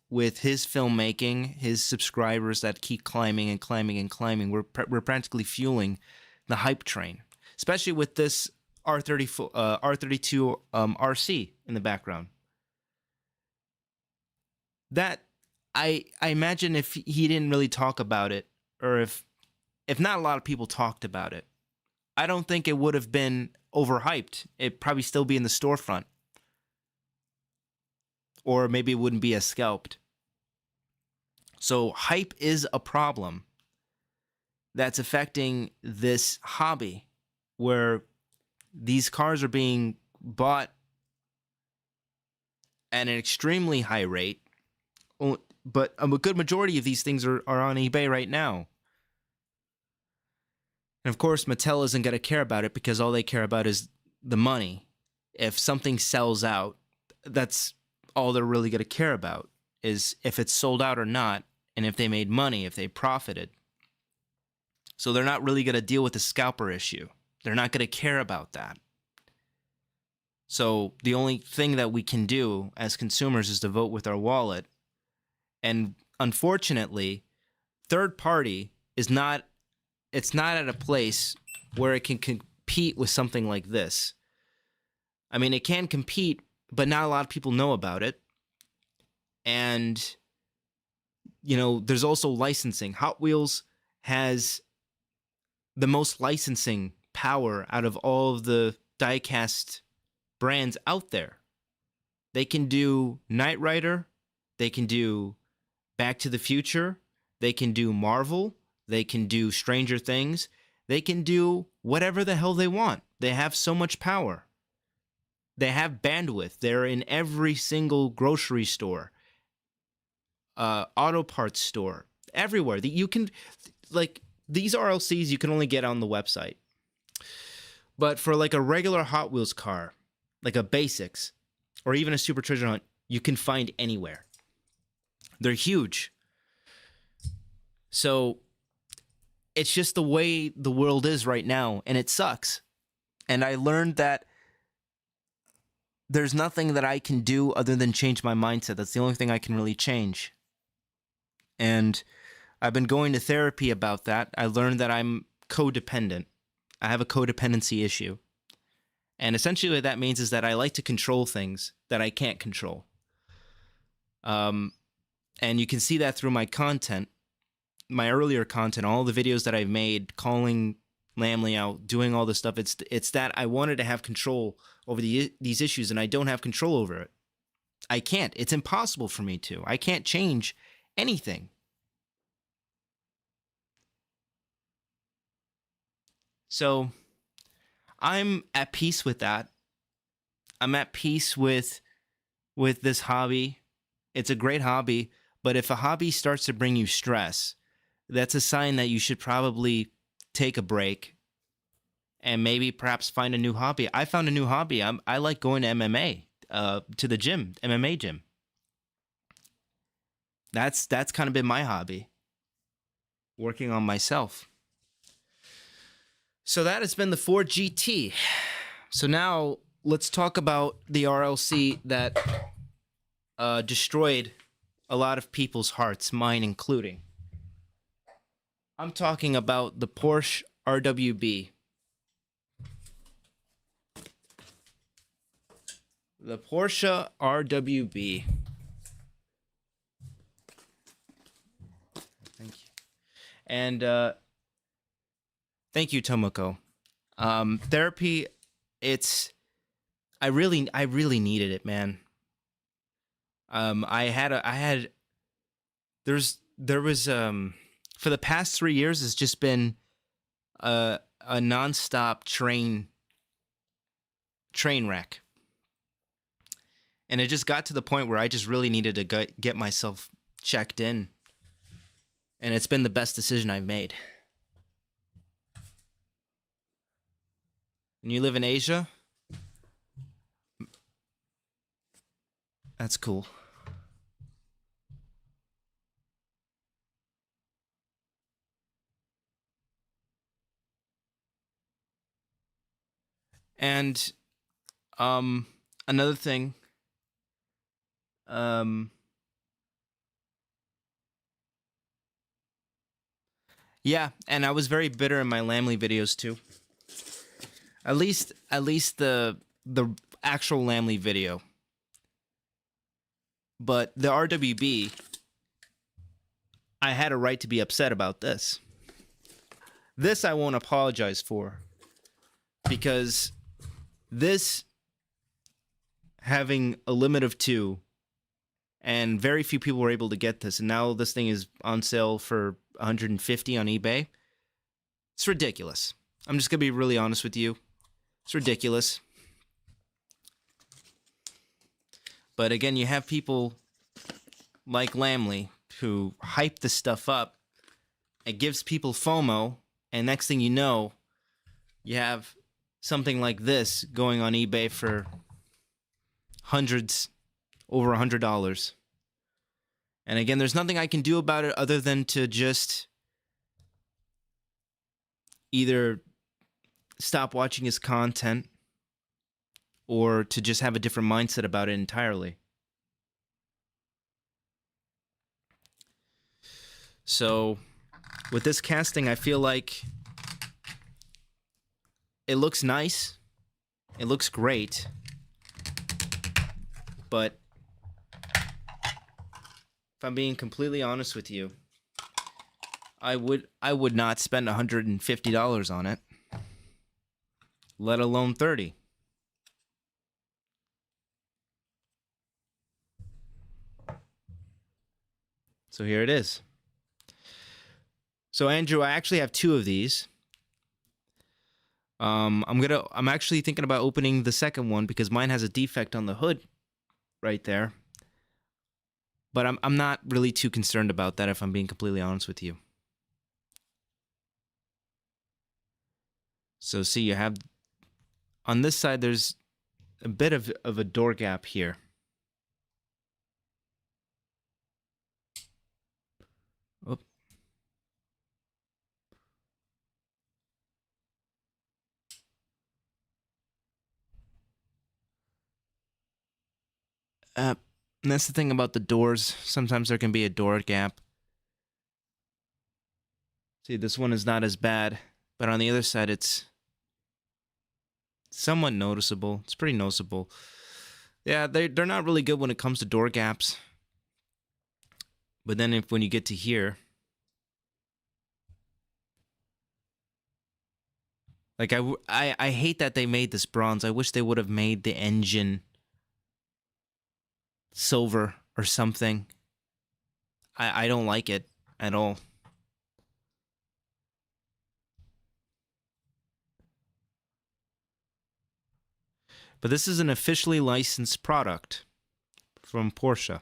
with his filmmaking, his subscribers that keep climbing and climbing and climbing. We're practically fueling the hype train, especially with this R32 RC in the background. That I imagine if he didn't really talk about it, or if not a lot of people talked about it, I don't think it would have been overhyped. It'd probably still be in the storefront. Or maybe it wouldn't be as scalped. So hype is a problem that's affecting this hobby. where these cars are being bought at an extremely high rate, but a good majority of these things are on eBay right now. And of course, Mattel isn't going to care about it because all they care about is the money. If something sells out, that's all they're really going to care about, is if it's sold out or not, and if they made money, if they profited. So they're not really going to deal with the scalper issue. They're not going to care about that. So the only thing that we can do as consumers is to vote with our wallet. And unfortunately, third party is not, it's not at a place where it can compete with something like this. I mean, it can compete, but not a lot of people know about it. And, you know, there's also licensing. Hot Wheels has the most licensing power out of all of the diecast brands out there. They can do Knight Rider, they can do Back to the Future, they can do Marvel, they can do Stranger Things, they can do whatever the hell they want. They have so much power. They have bandwidth. They're in every single grocery store, auto parts store, everywhere. You can, like, these RLCs you can only get on the website. But for like a regular Hot Wheels car, like a Basics, or even a Super Treasure Hunt, you can find anywhere. They're huge. So it's just the way the world is right now, and it sucks. And I learned that there's nothing that I can do other than change my mindset. That's the only thing I can really change. And I've been going to therapy about that. I learned that I'm codependent. I have a codependency issue. And essentially what that means is that I like to control things that I can't control. And you can see that through my content, my earlier content, all the videos that I've made, calling Lamley out, doing all this stuff. It's that I wanted to have control over these issues, and I don't have control over it. I can't. It's impossible for me to. I can't change anything. So I'm at peace with that. I'm at peace with this hobby. It's a great hobby, but if a hobby starts to bring you stress, that's a sign that you should probably take a break and maybe perhaps find a new hobby. I found a new hobby. I like going to MMA, to the gym, MMA gym. That's kind of been my hobby, working on myself. So that has been the Ford GT. So now let's talk about the RLC that destroyed a lot of people's hearts, mine including. I'm talking about the Porsche RWB. The Porsche RWB. Thank you. And thank you, Tomoko. Therapy, I really needed it, man. There was for the past 3 years, it's just been a nonstop train wreck. And it just got to the point where I just really needed to get myself checked in. And it's been the best decision I've made. And you live in Asia? That's cool. And another thing, yeah, and I was very bitter in my Lamley videos too. At least the actual Lamley video. But the RWB, I had a right to be upset about this. This I won't apologize for, because this, having a limit of 2, and very few people were able to get this, and now this thing is on sale for $150 on eBay. It's ridiculous. I'm just gonna be really honest with you. It's ridiculous. But again, you have people like Lamley who hype this stuff up. It gives people FOMO, and next thing you know, you have something like this going on eBay for hundreds, over $100. And again, there's nothing I can do about it other than to just either stop watching his content or to just have a different mindset about it entirely. So, with this casting, I feel like it looks nice. It looks great. But if I'm being completely honest with you, I would not spend $150 on it, let alone $30. So here it is. So Andrew, I actually have two of these. I'm actually thinking about opening the second one because mine has a defect on the hood right there. But I'm not really too concerned about that if I'm being completely honest with you. So see, you have on this side there's a bit of a door gap here. Oop. And that's the thing about the doors. Sometimes there can be a door gap. See, this one is not as bad, but on the other side, it's somewhat noticeable. It's pretty noticeable. Yeah, they're not really good when it comes to door gaps. But then when you get to here, like I hate that they made this bronze. I wish they would have made the engine silver or something. I don't like it at all. But this is an officially licensed product from Porsche.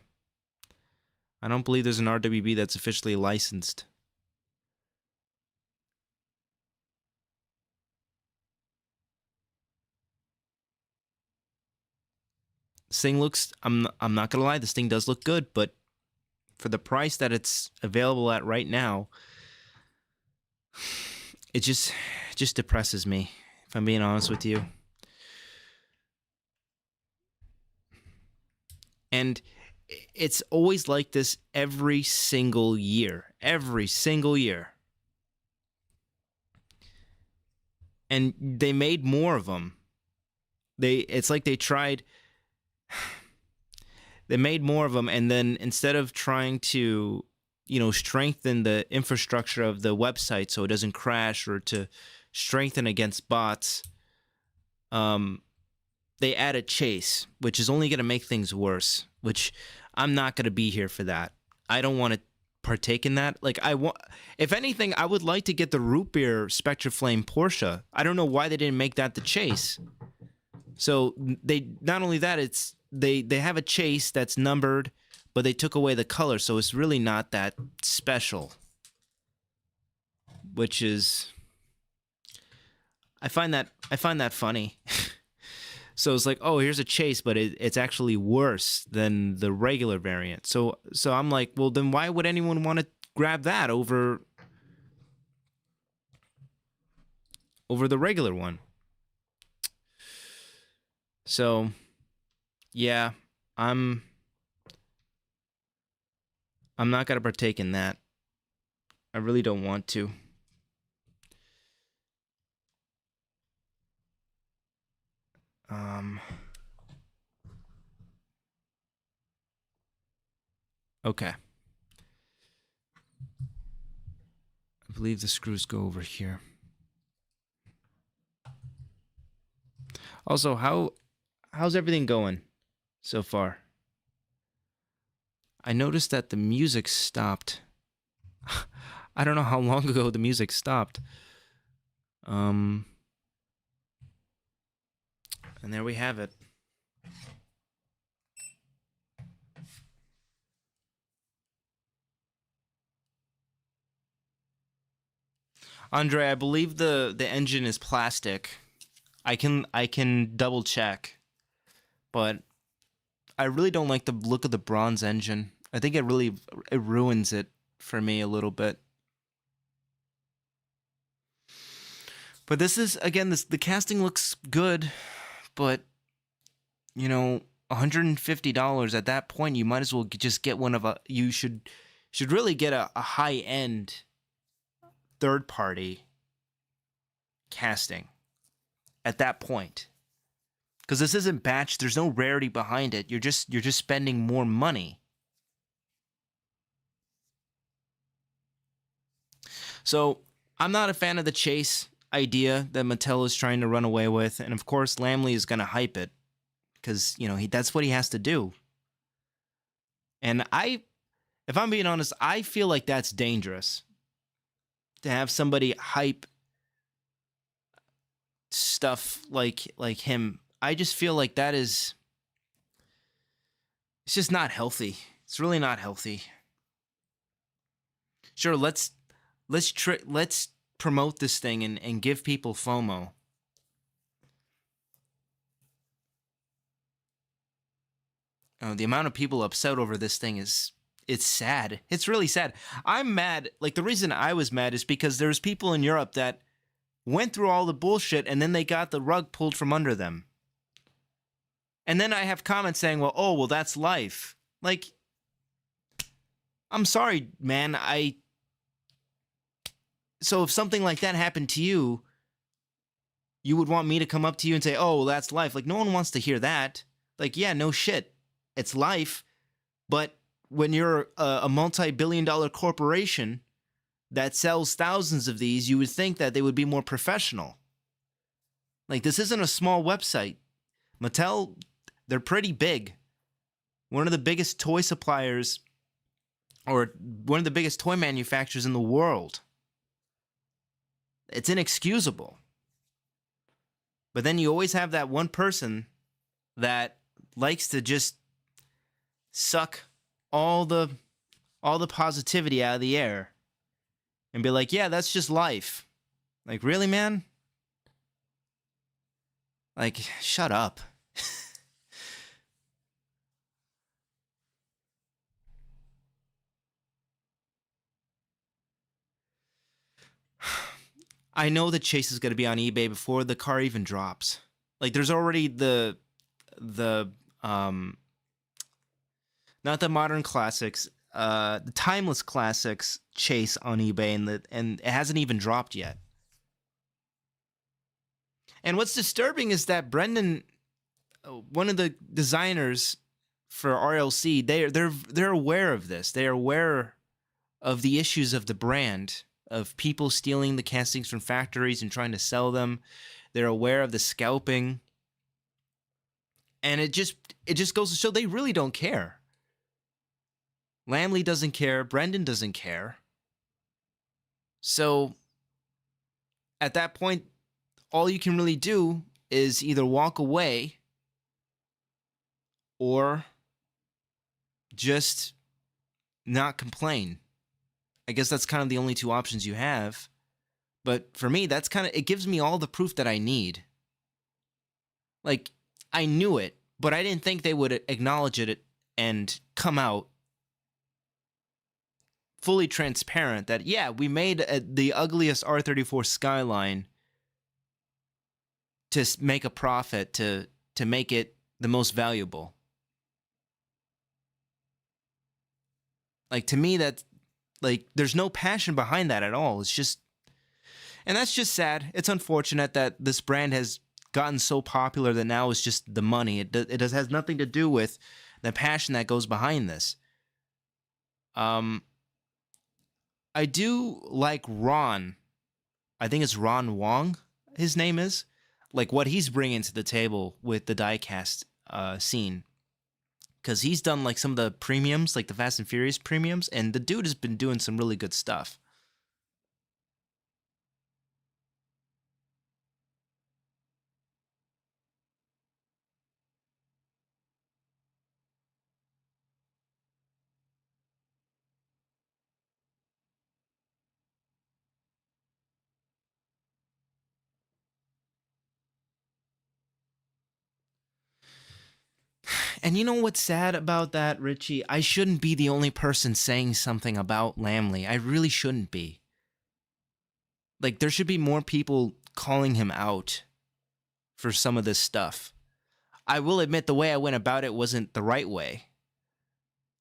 I don't believe there's an RWB that's officially licensed. This thing looks, I'm not gonna lie, this thing does look good, but for the price that it's available at right now, it just depresses me, if I'm being honest with you. And it's always like this every single year. Every single year. And they made more of them. It's like they tried... They made more of them, and then instead of trying to, strengthen the infrastructure of the website so it doesn't crash or to strengthen against bots, they add a chase, which is only going to make things worse, which I'm not going to be here for that. I don't want to partake in that. Like, if anything, I would like to get the root beer Spectra Flame Porsche. I don't know why they didn't make that the chase. So not only that, it's they have a chase that's numbered, but they took away the color, so it's really not that special. Which is, I find that funny. So it's like, oh, here's a chase, but it's actually worse than the regular variant. So I'm like, well, then why would anyone want to grab that over the regular one? So, yeah, I'm not gonna partake in that. I really don't want to. Okay. I believe the screws go over here. Also, how's everything going so far? I noticed that the music stopped. I don't know how long ago the music stopped. Um, and there we have it. Andre, I believe the engine is plastic. I can double check, but I really don't like the look of the bronze engine. I think it ruins it for me a little bit. But this is again the casting looks good, but you know, $150 at that point you might as well just get one of you should really get a high end third party casting at that point. Because this isn't batch, there's no rarity behind it. You're just spending more money. So I'm not a fan of the chase idea that Mattel is trying to run away with, and of course Lamley is going to hype it because that's what he has to do. And if I'm being honest, I feel like that's dangerous to have somebody hype stuff like him. I just feel like it's just not healthy. It's really not healthy. Sure, let's promote this thing and give people FOMO. The amount of people upset over this thing it's sad. It's really sad. I'm mad. Like, the reason I was mad is because there's people in Europe that went through all the bullshit and then they got the rug pulled from under them. And then I have comments saying, well, that's life. Like, I'm sorry, man. So if something like that happened to you, you would want me to come up to you and say, oh, well, that's life. Like, no one wants to hear that. Like, yeah, no shit. It's life. But when you're a multi-billion-dollar corporation that sells thousands of these, you would think that they would be more professional. Like, this isn't a small website. Mattel, they're pretty big. One of the biggest toy suppliers, or one of the biggest toy manufacturers in the world. It's inexcusable. But then you always have that one person that likes to just suck all the positivity out of the air and be like, yeah, that's just life. Like, really, man? Like, shut up. I know the chase is going to be on eBay before the car even drops. Like, there's already the not the modern classics, the timeless classics chase on eBay, and it hasn't even dropped yet. And what's disturbing is that Brendan, one of the designers for RLC, they're aware of this. They are aware of the issues of the brand, of people stealing the castings from factories and trying to sell them. They're aware of the scalping. And it just goes to show they really don't care. Lamley doesn't care. Brendan doesn't care. So at that point, all you can really do is either walk away or just not complain. I guess that's kind of the only two options you have. But for me, it gives me all the proof that I need. Like, I knew it, but I didn't think they would acknowledge it and come out fully transparent that, yeah, we made the ugliest R34 Skyline to make a profit, to make it the most valuable. Like, to me, that's like, there's no passion behind that at all. It's just, and that's just sad. It's unfortunate that this brand has gotten so popular that now it's just the money. It has nothing to do with the passion that goes behind this. I do like Ron. I think it's Ron Wong, his name is. Like, what he's bringing to the table with the diecast scene. Because he's done, like, some of the premiums, like the Fast and Furious premiums, and the dude has been doing some really good stuff. And you know what's sad about that, Richie? I shouldn't be the only person saying something about Lamley. I really shouldn't be. Like, there should be more people calling him out for some of this stuff. I will admit the way I went about it wasn't the right way.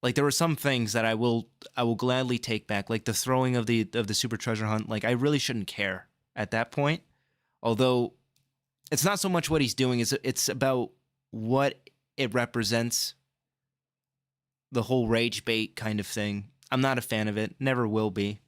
Like, there were some things that I will gladly take back, like the throwing of the super treasure hunt. Like, I really shouldn't care at that point. Although it's not so much what he's doing, it's about what it represents. The whole rage bait kind of thing. I'm not a fan of it. Never will be.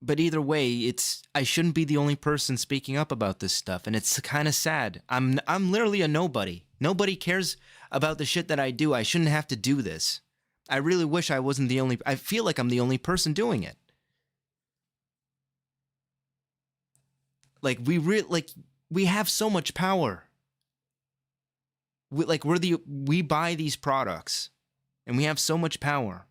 But either way, I shouldn't be the only person speaking up about this stuff, and it's kind of sad. I'm literally a nobody. Nobody cares about the shit that I do. I shouldn't have to do this. I really wish I wasn't the only. I feel like I'm the only person doing it. Like we have so much power. We buy these products, and we have so much power.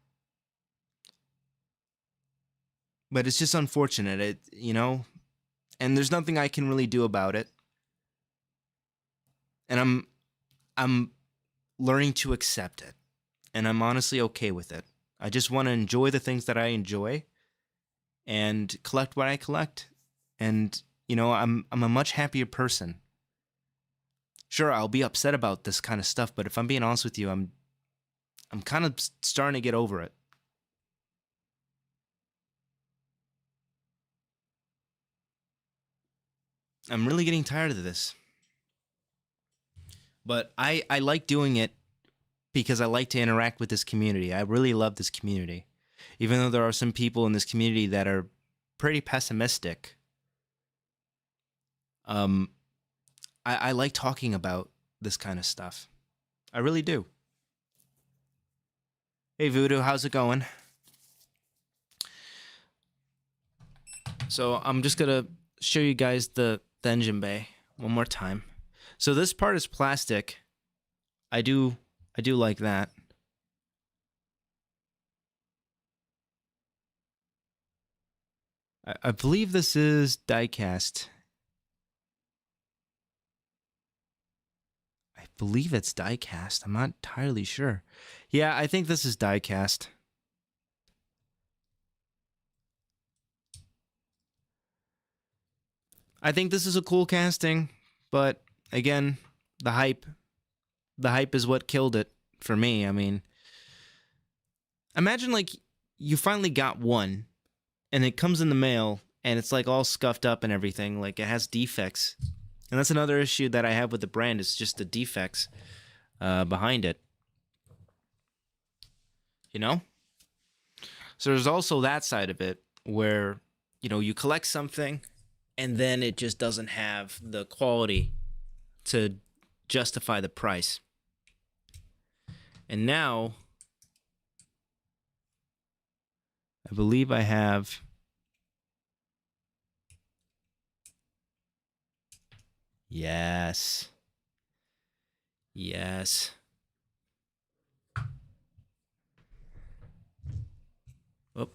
But it's just unfortunate, and there's nothing I can really do about it. And I'm learning to accept it, and I'm honestly okay with it. I just want to enjoy the things that I enjoy, and collect what I collect. And I'm a much happier person. Sure, I'll be upset about this kind of stuff, but if I'm being honest with you, I'm kind of starting to get over it. I'm really getting tired of this. But I like doing it because I like to interact with this community. I really love this community. Even though there are some people in this community that are pretty pessimistic. I like talking about this kind of stuff. I really do. Hey Voodoo, how's it going? So I'm just gonna show you guys the engine bay one more time. So this part is plastic. I do like that. I believe this is die-cast. I believe it's die-cast. I'm not entirely sure. Yeah, I think this is die-cast. I think this is a cool casting, but again, the hype is what killed it for me. I mean, imagine like you finally got one and it comes in the mail and it's like all scuffed up and everything, like it has defects. And that's another issue that I have with the brand, is just the defects behind it. So there's also that side of it where, you collect something and then it just doesn't have the quality to justify the price. And now, I believe I have... Yes. Yes. Oh.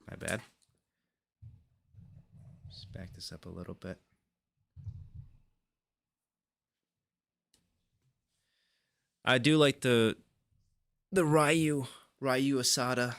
My bad. Just back this up a little bit. I do like the Ryu Asada.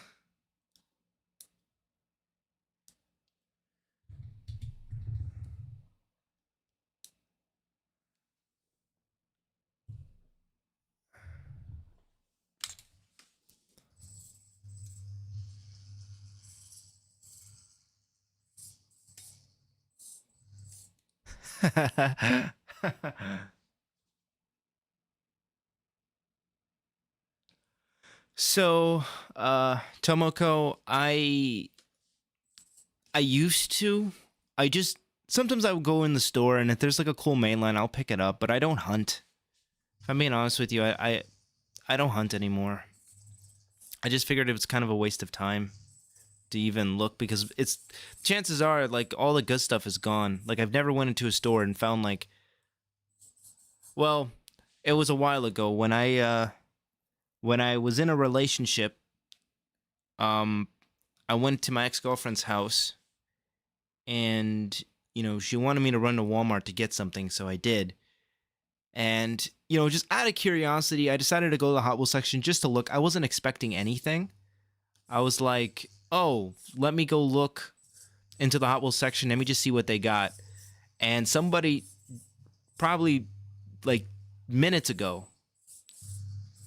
So, Tomoko, I used to. Sometimes I would go in the store and if there's like a cool mainline, I'll pick it up, but I don't hunt. If I'm being honest with you, I don't hunt anymore. I just figured it was kind of a waste of time to even look, because chances are like all the good stuff is gone. Like I've never went into a store and found like, well, it was a while ago when I was in a relationship. I went to my ex-girlfriend's house and she wanted me to run to Walmart to get something, so I did. And, just out of curiosity, I decided to go to the Hot Wheels section just to look. I wasn't expecting anything. I was like, oh, let me go look into the Hot Wheels section. Let me just see what they got. And somebody probably like minutes ago,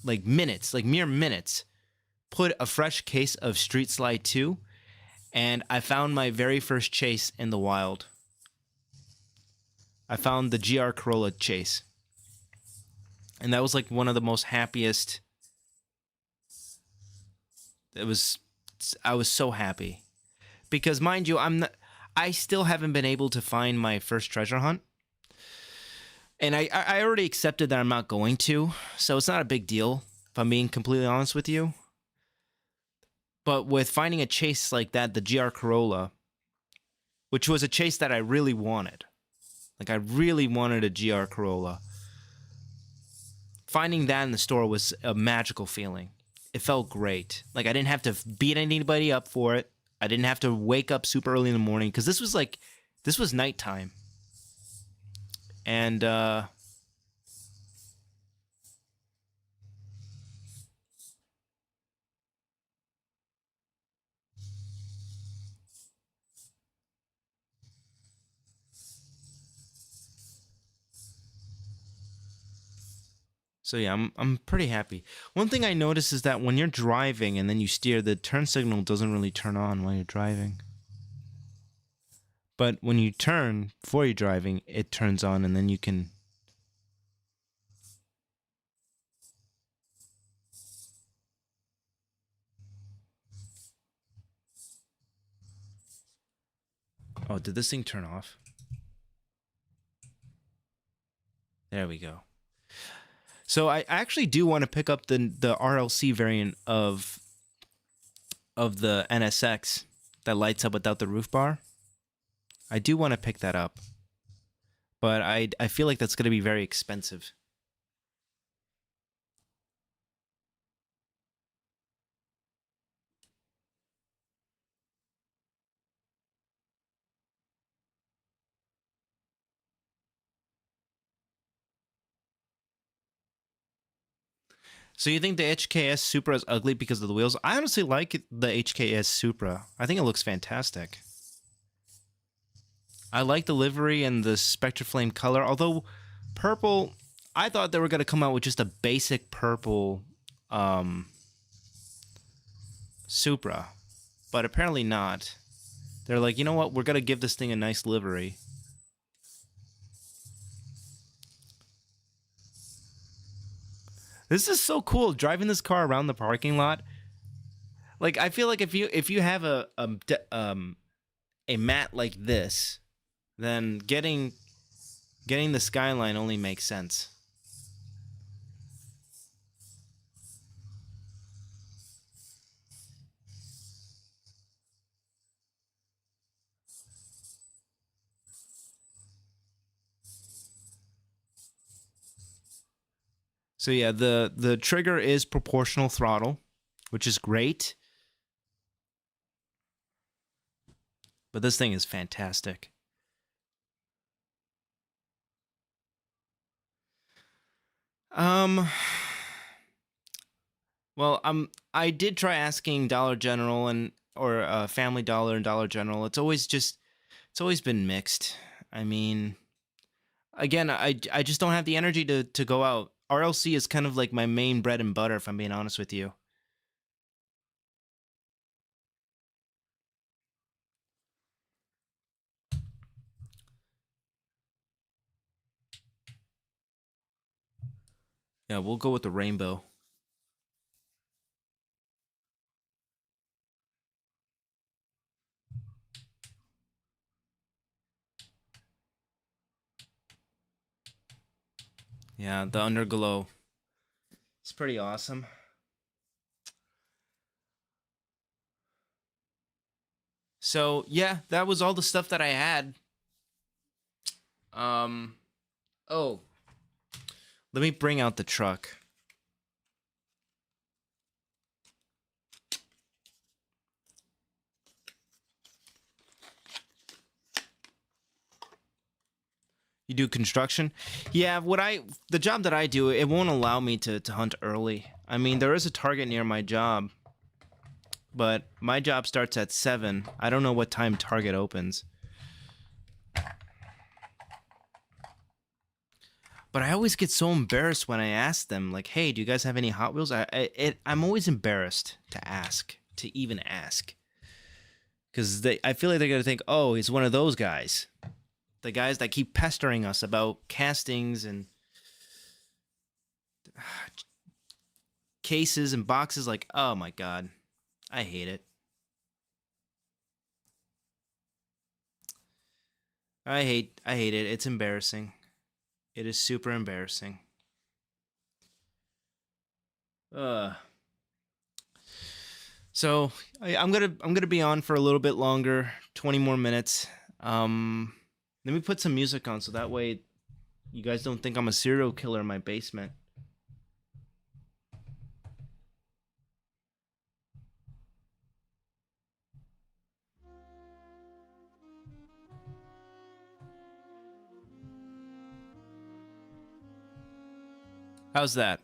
like mere minutes, put a fresh case of Street Slide 2, and I found my very first chase in the wild. I found the GR Corolla chase. And that was like one of the most happiest. I was so happy. Because mind you, I still haven't been able to find my first treasure hunt. And I already accepted that I'm not going to, so it's not a big deal, if I'm being completely honest with you. But with finding a chase like that, the GR Corolla, which was a chase that I really wanted. Like, I really wanted a GR Corolla. Finding that in the store was a magical feeling. It felt great. Like, I didn't have to beat anybody up for it. I didn't have to wake up super early in the morning, because this was nighttime. And, so yeah, I'm pretty happy. One thing I noticed is that when you're driving and then you steer, the turn signal doesn't really turn on while you're driving. But when you turn before you're driving, it turns on, and then you can... Oh, did this thing turn off? There we go. So I actually do want to pick up the RLC variant of the NSX that lights up without the roof bar. I do want to pick that up. But I feel like that's going to be very expensive. So you think the HKS Supra is ugly because of the wheels? I honestly like the HKS Supra. I think it looks fantastic. I like the livery and the Spectre Flame color, although purple, I thought they were going to come out with just a basic purple Supra, but apparently not. They're like, you know what, we're going to give this thing a nice livery. This is so cool, driving this car around the parking lot. Like, I feel like if you have a mat like this, then getting the Skyline only makes sense. So yeah, the trigger is proportional throttle, which is great. But this thing is fantastic. Well, I did try asking Dollar General or Family Dollar and Dollar General. It's always been mixed. I mean, again, I just don't have the energy to go out. RLC is kind of like my main bread and butter, if I'm being honest with you. Yeah, we'll go with the rainbow. Yeah, the underglow. It's pretty awesome. So, yeah, that was all the stuff that I had. Oh, let me bring out the truck. You do construction? Yeah, the job that I do, it won't allow me to hunt early. I mean, there is a target near my job, but my job starts at 7. I don't know what time target opens. But I always get so embarrassed when I ask them, like, "Hey, do you guys have any Hot Wheels?" I'm always embarrassed to ask, to even ask, because I feel like they're gonna think, "Oh, he's one of those guys, the guys that keep pestering us about castings and cases and boxes." Like, oh my god, I hate it. I hate it. It's embarrassing. It is super embarrassing. Uh. So I'm gonna be on for a little bit longer, 20 more minutes. Let me put some music on so that way you guys don't think I'm a serial killer in my basement. How's that?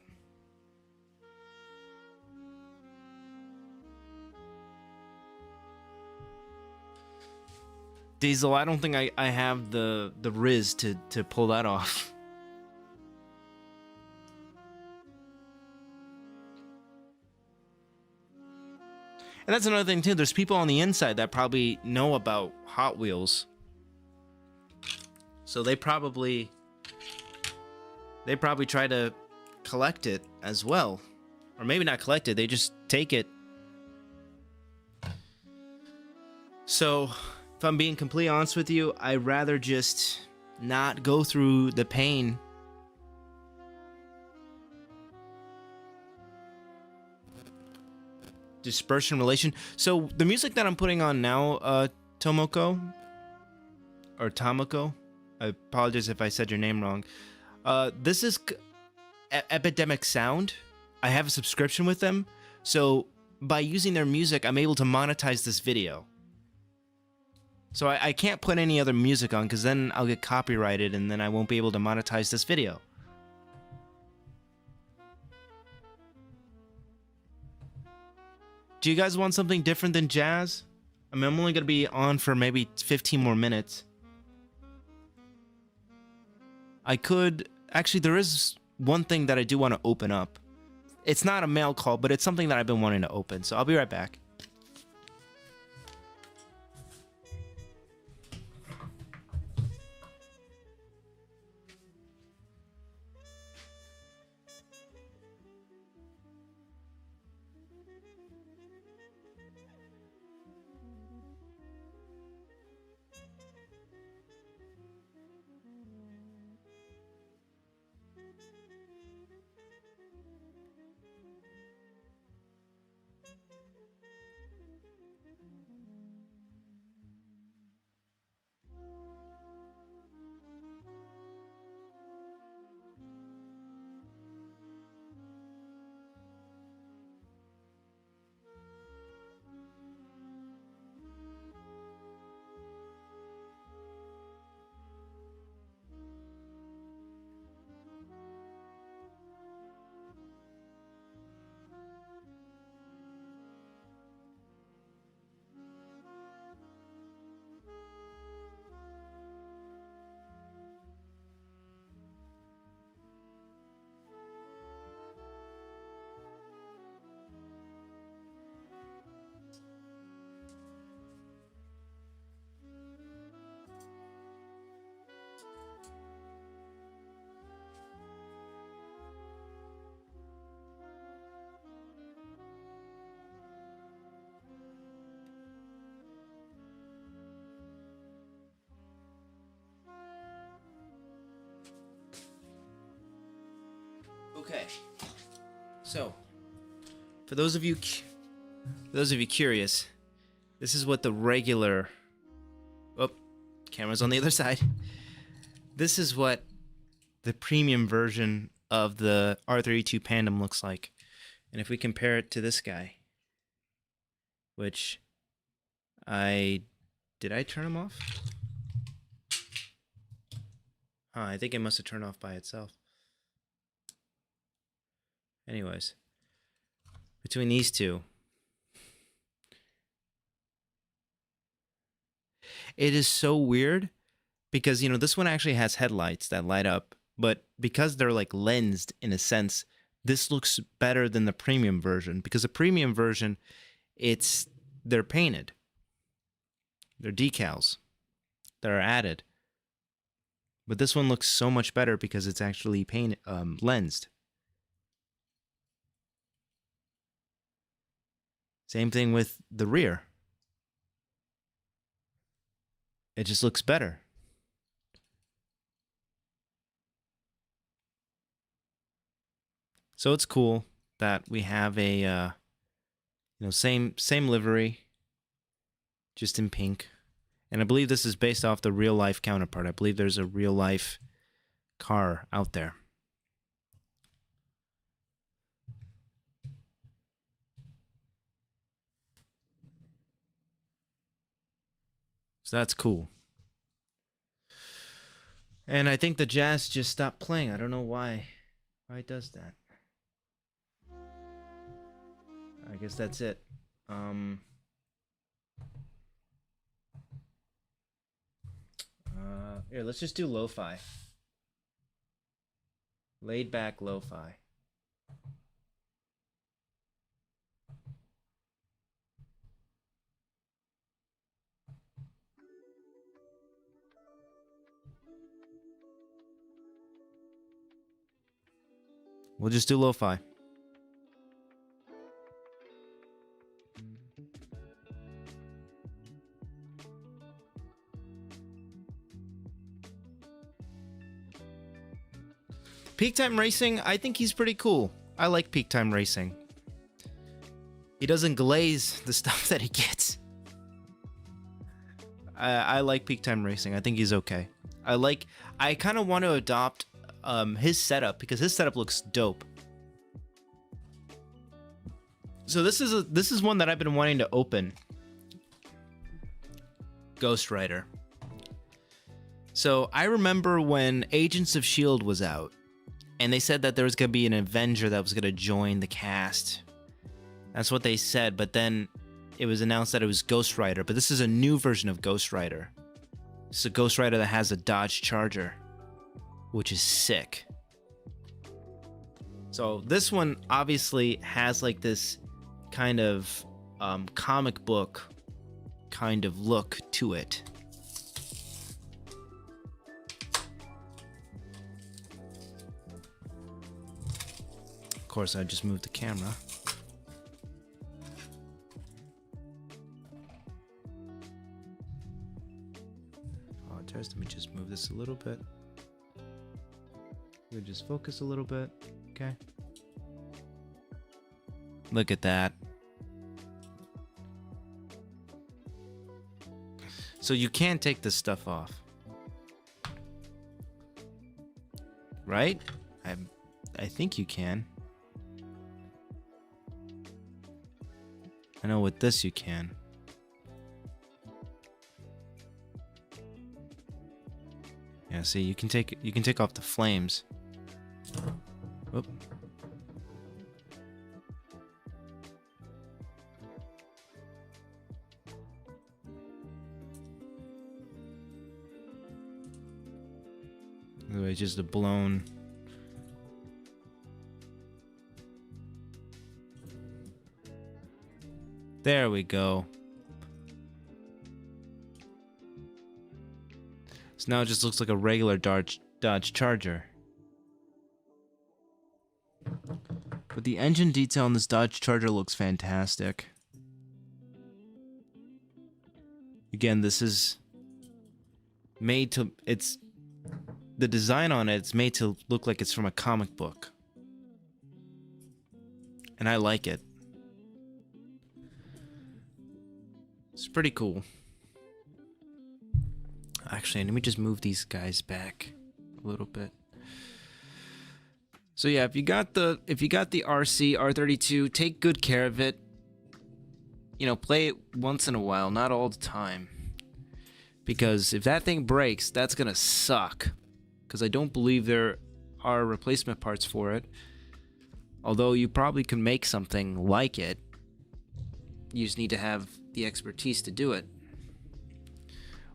Diesel, I don't think I have the riz to pull that off. And that's another thing too. There's people on the inside that probably know about Hot Wheels. So they probably try to collect it as well. Or maybe not collect it, they just take it. So, if I'm being completely honest with you, I'd rather just not go through the pain. Dispersion relation. So, the music that I'm putting on now, Tomoko, or Tomoko, I apologize if I said your name wrong. This is Epidemic Sound. I have a subscription with them, so by using their music, I'm able to monetize this video. So I can't put any other music on because then I'll get copyrighted and then I won't be able to monetize this video. Do you guys want something different than jazz? I mean, I'm only going to be on for maybe 15 more minutes. I could... Actually, there is one thing that I do want to open up. It's not a mail call, but it's something that I've been wanting to open, so I'll be right back. Okay, so for those of you curious, this is what the regular... Oh, camera's on the other side. This is what the premium version of the R32 Pandem looks like. And if we compare it to this guy, which did I turn him off? Huh, I think it must have turned off by itself. Anyways, between these two, it is so weird because, you know, this one actually has headlights that light up, but because they're like lensed in a sense, this looks better than the premium version, because the premium version, they're painted. They're decals that are added. But this one looks so much better because it's actually lensed. Same thing with the rear. It just looks better. So it's cool that we have a same livery, just in pink. And I believe this is based off the real life counterpart. I believe there's a real life car out there. So that's cool. And I think the jazz just stopped playing. I don't know why it does that. I guess that's it. Here, let's just do lo-fi. Laid back lo-fi. We'll just do lo-fi. Peak Time Racing, I think he's pretty cool. I like Peak Time Racing. He doesn't glaze the stuff that he gets. I like Peak Time Racing. I think he's okay. I kind of want to adopt his setup because his setup looks dope. So this is one that I've been wanting to open. Ghost Rider. So I remember when Agents of S.H.I.E.L.D. was out, and they said that there was going to be an Avenger that was going to join the cast. That's what they said, but then it was announced that it was Ghost Rider, but this is a new version of Ghost Rider. It's a Ghost Rider that has a Dodge Charger, which is sick. So this one obviously has like this kind of comic book kind of look to it. Of course, I just moved the camera. Apologize. Let me just move this a little bit. We'll just focus a little bit. Okay. Look at that. So you can't take this stuff off. Right? I think you can. I know with this you can. Yeah, see, you can take off the flames. Whoop. Anyway, just a blown. There we go. So now it just looks like a regular Dodge Charger. But the engine detail on this Dodge Charger looks fantastic. Again, this is made to... The design on it's made to look like it's from a comic book. And I like it. It's pretty cool. Actually, let me just move these guys back a little bit. So yeah, if you got the RC R32, take good care of it. You know, play it once in a while, not all the time. Because if that thing breaks, that's gonna suck. because I don't believe there are replacement parts for it. Although you probably can make something like it. You just need to have the expertise to do it,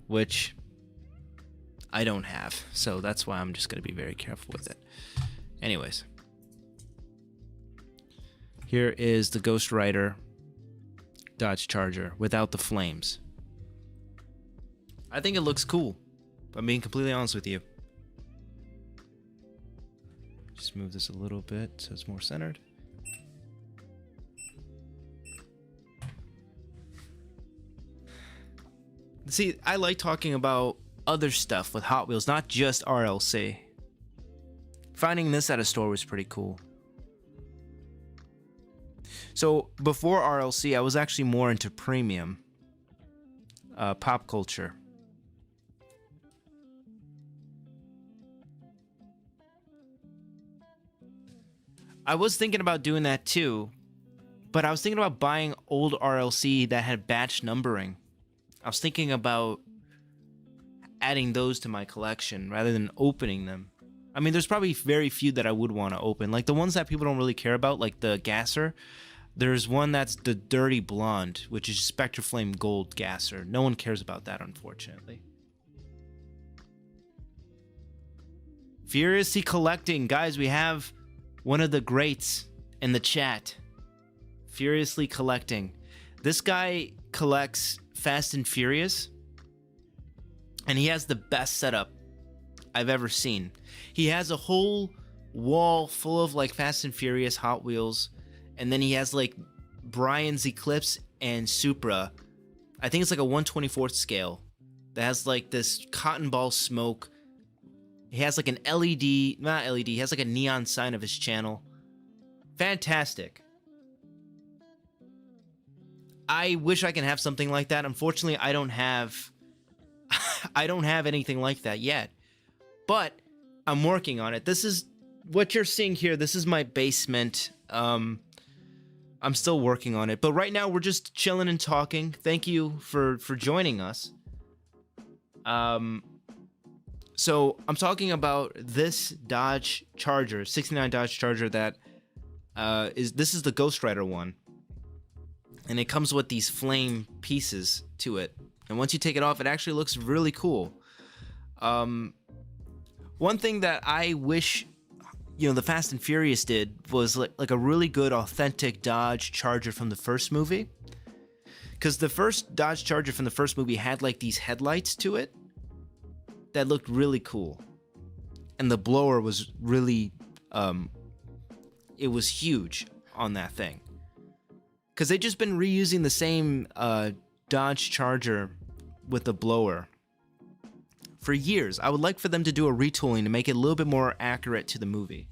which I don't have. So that's why I'm just going to be very careful with it. Anyways, here is the Ghost Rider Dodge Charger without the flames. I think it looks cool, if I'm being completely honest with you. Just move this a little bit so it's more centered. See, I like talking about other stuff with Hot Wheels, not just RLC. Finding this at a store was pretty cool. So before RLC, I was actually more into premium pop culture. I was thinking about doing that too, but I was thinking about buying old RLC that had batch numbering. I was thinking about adding those to my collection rather than opening them. I mean, there's probably very few that I would want to open. Like the ones that people don't really care about, like the Gasser. There's one that's the Dirty Blonde, which is Spectre Flame Gold Gasser. No one cares about that, unfortunately. Furiously collecting. Guys, we have one of the greats in the chat. Furiously collecting. This guy collects Fast and Furious, and he has the best setup I've ever seen. He has a whole wall full of like Fast and Furious Hot Wheels, and then he has like Brian's Eclipse and Supra. I think it's like a 1/24th scale that has like this cotton ball smoke. He has like an LED, not LED, he has like a neon sign of his channel. Fantastic. I wish I can have something like that. Unfortunately, I don't have anything like that yet. But I'm working on it. This is what you're seeing here. This is my basement. I'm still working on it. But right now we're just chilling and talking. Thank you for joining us. So I'm talking about this Dodge Charger, 69 Dodge Charger that this is the Ghost Rider one. And it comes with these flame pieces to it. And once you take it off, it actually looks really cool. One thing that I wish, the Fast and Furious did was like a really good, authentic Dodge Charger from the first movie. Because the first Dodge Charger from the first movie had like these headlights to it that looked really cool. And the blower was really, it was huge on that thing. Because they've just been reusing the same Dodge Charger with the blower for years. I would like for them to do a retooling to make it a little bit more accurate to the movie.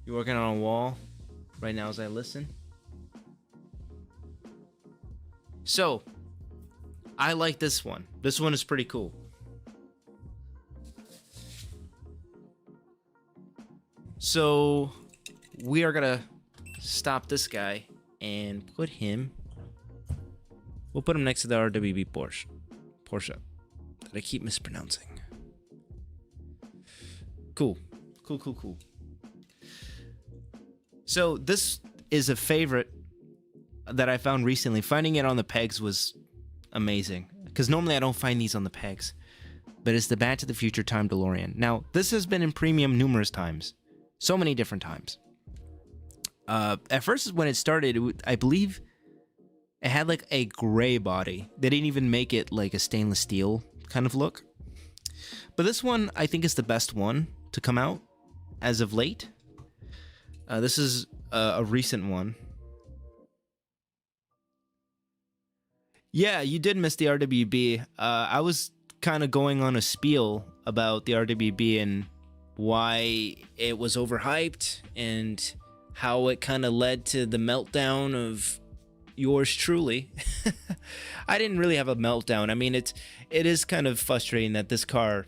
You're working on a wall right now as I listen? So, I like this one. This one is pretty cool. So we are gonna stop this guy and put him. We'll put him next to the RWB Porsche that I keep mispronouncing. Cool. So this is a favorite that I found recently. Finding it on the pegs was amazing because normally I don't find these on the pegs. But it's the Back to the Future Time DeLorean. Now this has been in premium numerous times. So many different times. At first, when it started, I believe it had like a gray body. They didn't even make it like a stainless steel kind of look. But this one, I think, is the best one to come out as of late. This is a recent one. Yeah, you did miss the RWB. I was kind of going on a spiel about the RWB and why it was overhyped and how it kind of led to the meltdown of yours truly. I didn't really have a meltdown. I mean, it is kind of frustrating that this car,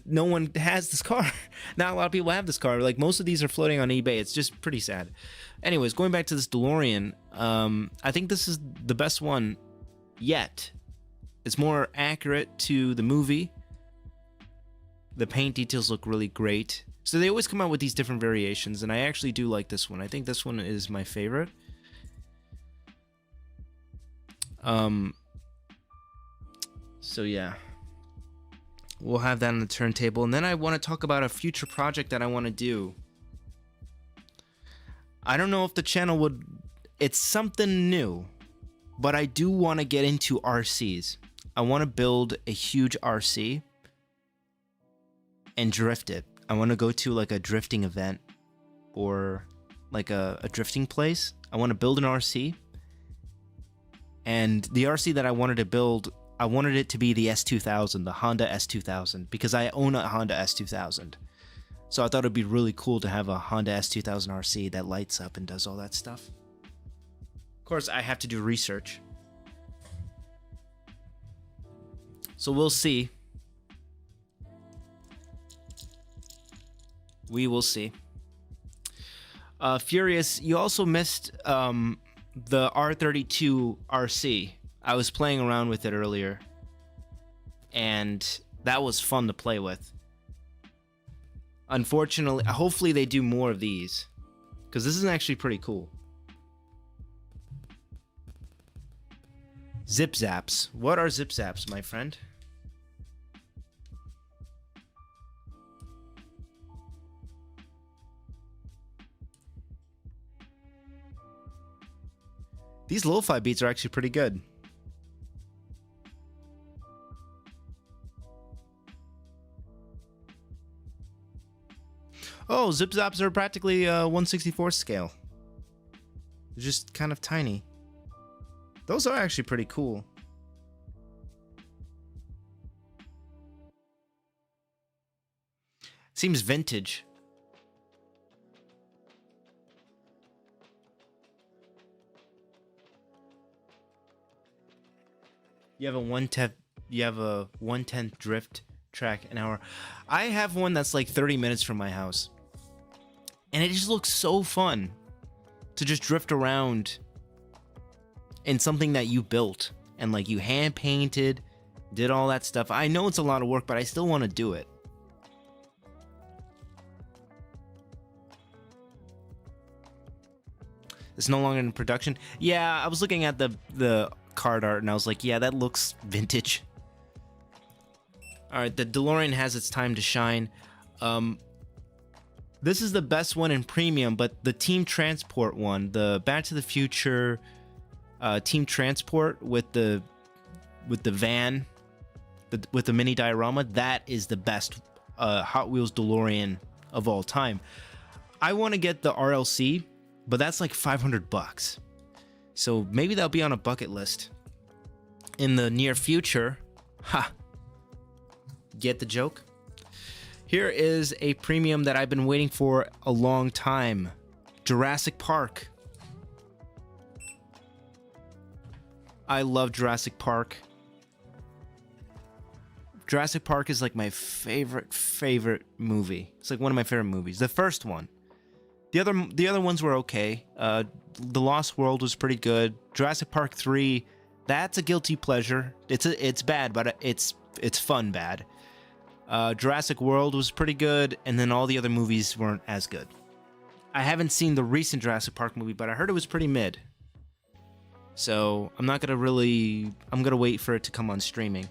no one has this car. Not a lot of people have this car. Like, most of these are floating on eBay. It's just pretty sad. Anyways, going back to this DeLorean, I think this is the best one yet. It's more accurate to the movie. The paint details look really great. So they always come out with these different variations, and I actually do like this one. I think this one is my favorite. So yeah. We'll have that on the turntable. And then I want to talk about a future project that I want to do. I don't know if the channel would... It's something new. But I do want to get into RCs. I want to build a huge RC. And drift it. I want to go to like a drifting event. Or like a drifting place. I want to build an RC. And the RC that I wanted to build... I wanted it to be the S2000, the Honda S2000, because I own a Honda S2000. So I thought it'd be really cool to have a Honda S2000 RC that lights up and does all that stuff. Of course, I have to do research. So we'll see. We will see. Furious, you also missed the R32 RC. I was playing around with it earlier, and that was fun to play with. Unfortunately, hopefully they do more of these, because this is actually pretty cool. Zip zaps. What are zip zaps, my friend? These lo-fi beats are actually pretty good. Oh, zip zaps are practically 1/64 scale. They're just kind of tiny. Those are actually pretty cool. Seems vintage. You have a 1/10 drift track an hour. I have one that's like 30 minutes from my house. And it just looks so fun to just drift around in something that you built and like you hand painted, did all that stuff. I know it's a lot of work, but I still want to do it. It's no longer in production. Yeah, I was looking at the card art and I was like, yeah, that looks vintage. All right, the DeLorean has its time to shine. This is the best one in premium, but the Team Transport one, the Back to the Future Team Transport with the van, with the mini diorama, that is the best Hot Wheels DeLorean of all time. I want to get the RLC, but that's like $500. So maybe that'll be on a bucket list in the near future. Ha! Get the joke? Here is a premium that I've been waiting for a long time. Jurassic Park. I love Jurassic Park. Jurassic Park is like my favorite movie. It's like one of my favorite movies. The first one. The other ones were okay. The Lost World was pretty good. Jurassic Park 3, that's a guilty pleasure. It's bad, but it's fun bad. Jurassic World was pretty good, and then all the other movies weren't as good. I haven't seen the recent Jurassic Park movie, but I heard it was pretty mid. So I'm gonna wait for it to come on streaming.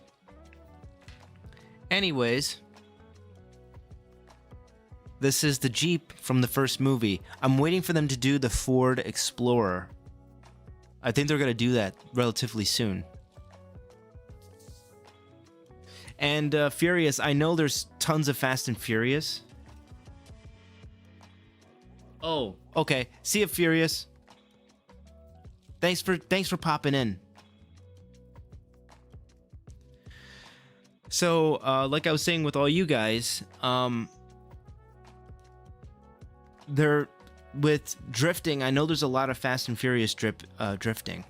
Anyways, this is the Jeep from the first movie. I'm waiting for them to do the Ford Explorer. I think they're gonna do that relatively soon. And Furious, I know there's tons of Fast and Furious. Oh, okay. See you, Furious. Thanks for popping in. So, like I was saying with all you guys, there with drifting, I know there's a lot of Fast and Furious drifting.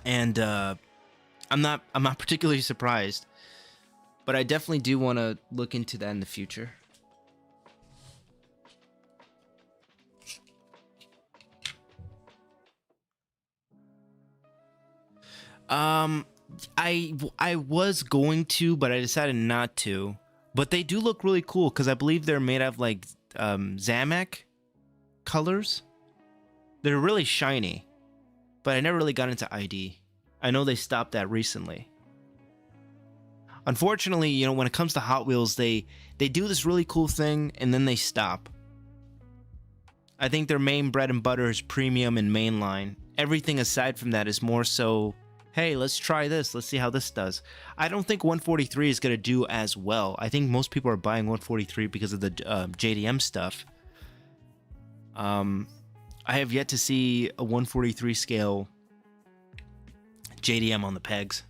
And I'm not particularly surprised. But I definitely do want to look into that in the future. I was going to, but I decided not to. But they do look really cool because I believe they're made of like Zamak colors. They're really shiny, but I never really got into ID. I know they stopped that recently. Unfortunately, you know, when it comes to Hot Wheels, they do this really cool thing and then they stop. I think their main bread and butter is premium and mainline. Everything aside from that is more so, hey, let's try this. Let's see how this does. I don't think 143 is going to do as well. I think most people are buying 143 because of the JDM stuff. I have yet to see a 143 scale JDM on the pegs.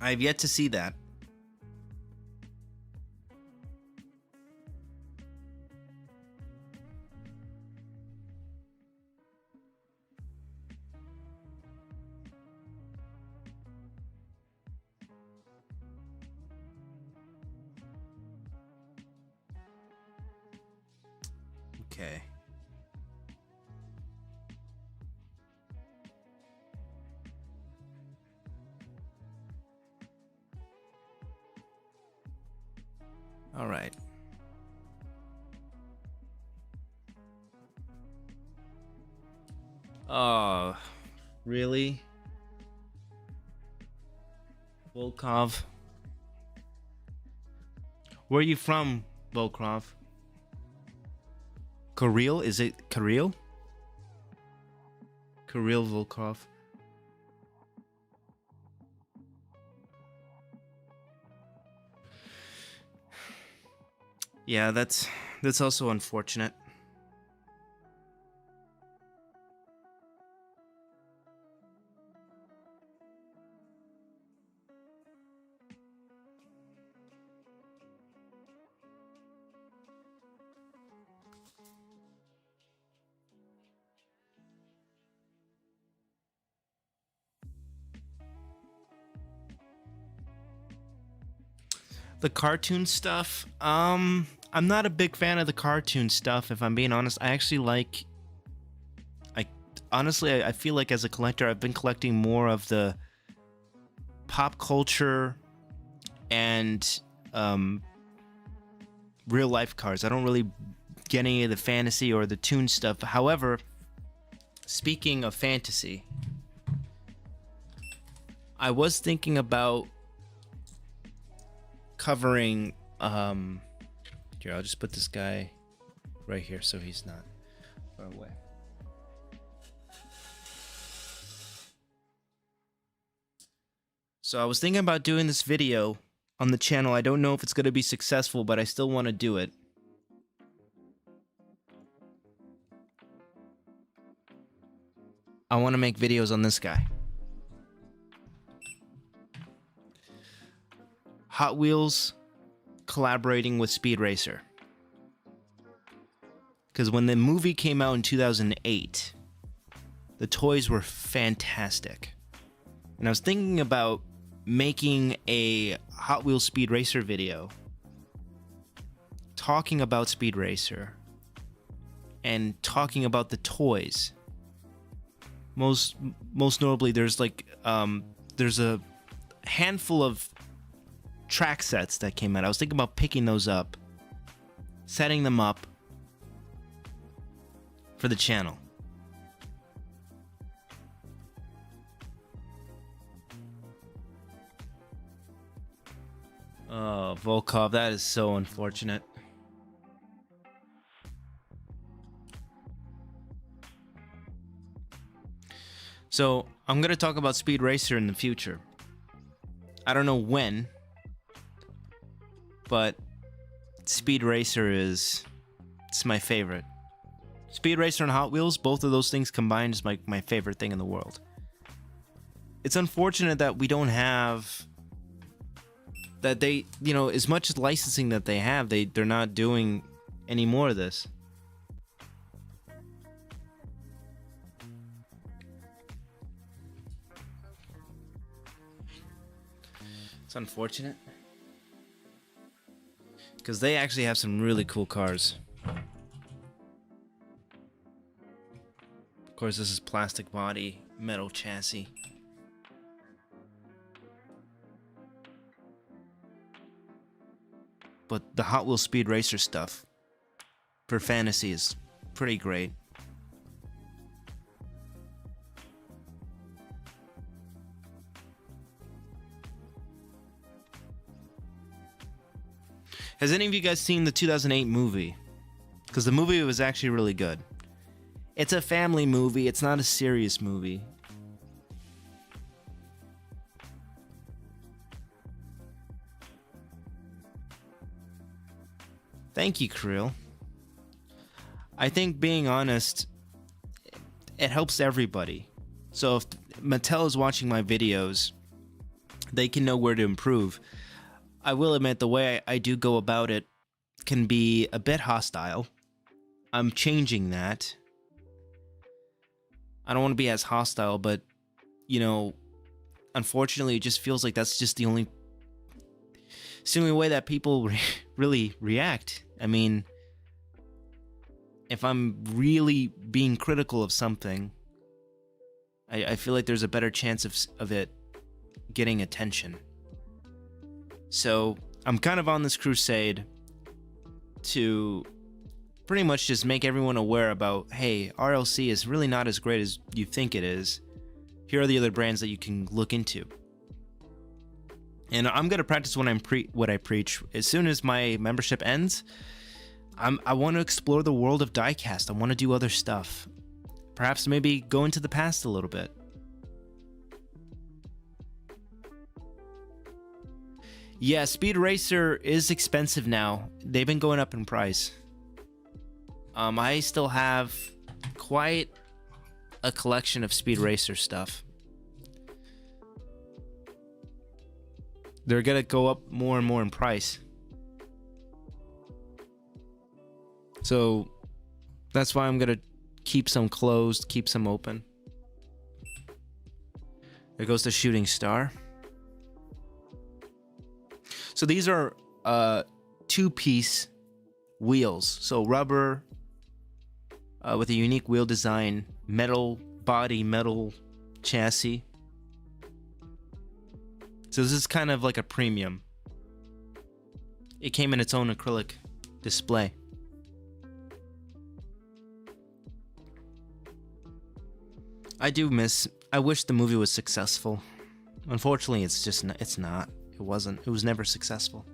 I have yet to see that. Okay. All right. Oh, really? Volkov? Where are you from, Volkov? Kirill? Is it Kirill? Kirill Volkov. Yeah, that's also unfortunate. The cartoon stuff, I'm not a big fan of the cartoon stuff, if I'm being honest. I actually like, honestly, I feel like as a collector, I've been collecting more of the pop culture and real life cards. I don't really get any of the fantasy or the toon stuff. However, speaking of fantasy, I was thinking about covering here, I'll just put this guy right here so he's not far away. So I was thinking about doing this video on the channel. I don't know if it's going to be successful, but I still want to do it. I want to make videos on this guy. Hot Wheels collaborating with Speed Racer. Because when the movie came out in 2008, the toys were fantastic. And I was thinking about making a Hot Wheels Speed Racer video talking about Speed Racer and talking about the toys. Most notably, there's like there's a handful of track sets that came out. I was thinking about picking those up, setting them up for the channel. Oh, Volkov, that is so unfortunate. So, I'm going to talk about Speed Racer in the future. I don't know when, but Speed Racer it's my favorite. Speed Racer and Hot Wheels, both of those things combined is my favorite thing in the world. It's unfortunate that we don't have, that they, you know, as much as licensing that they have, they're not doing any more of this. It's unfortunate. Because they actually have some really cool cars. Of course, this is plastic body, metal chassis. But the Hot Wheels Speed Racer stuff for fantasy is pretty great. Has any of you guys seen the 2008 movie? Because the movie was actually really good. It's a family movie, it's not a serious movie. Thank you, Krill. I think being honest, it helps everybody. So if Mattel is watching my videos, they can know where to improve. I will admit the way I do go about it can be a bit hostile. I'm changing that. I don't want to be as hostile, but, you know, unfortunately, it just feels like that's just the only way that people really react. I mean, if I'm really being critical of something, I feel like there's a better chance of it getting attention. So I'm kind of on this crusade to pretty much just make everyone aware about, hey, RLC is really not as great as you think it is. Here are the other brands that you can look into. And I'm gonna practice what I preach. As soon as my membership ends, I want to explore the world of diecast. I want to do other stuff. Perhaps maybe go into the past a little bit. Yeah, Speed Racer is expensive now. They've been going up in price. I still have quite a collection of Speed Racer stuff. They're gonna go up more and more in price. So that's why I'm gonna keep some closed, keep some open. There goes the shooting star. So these are two-piece wheels. So rubber with a unique wheel design, metal body, metal chassis. So this is kind of like a premium. It came in its own acrylic display. I wish the movie was successful. Unfortunately, it's not. It wasn't. It was never successful.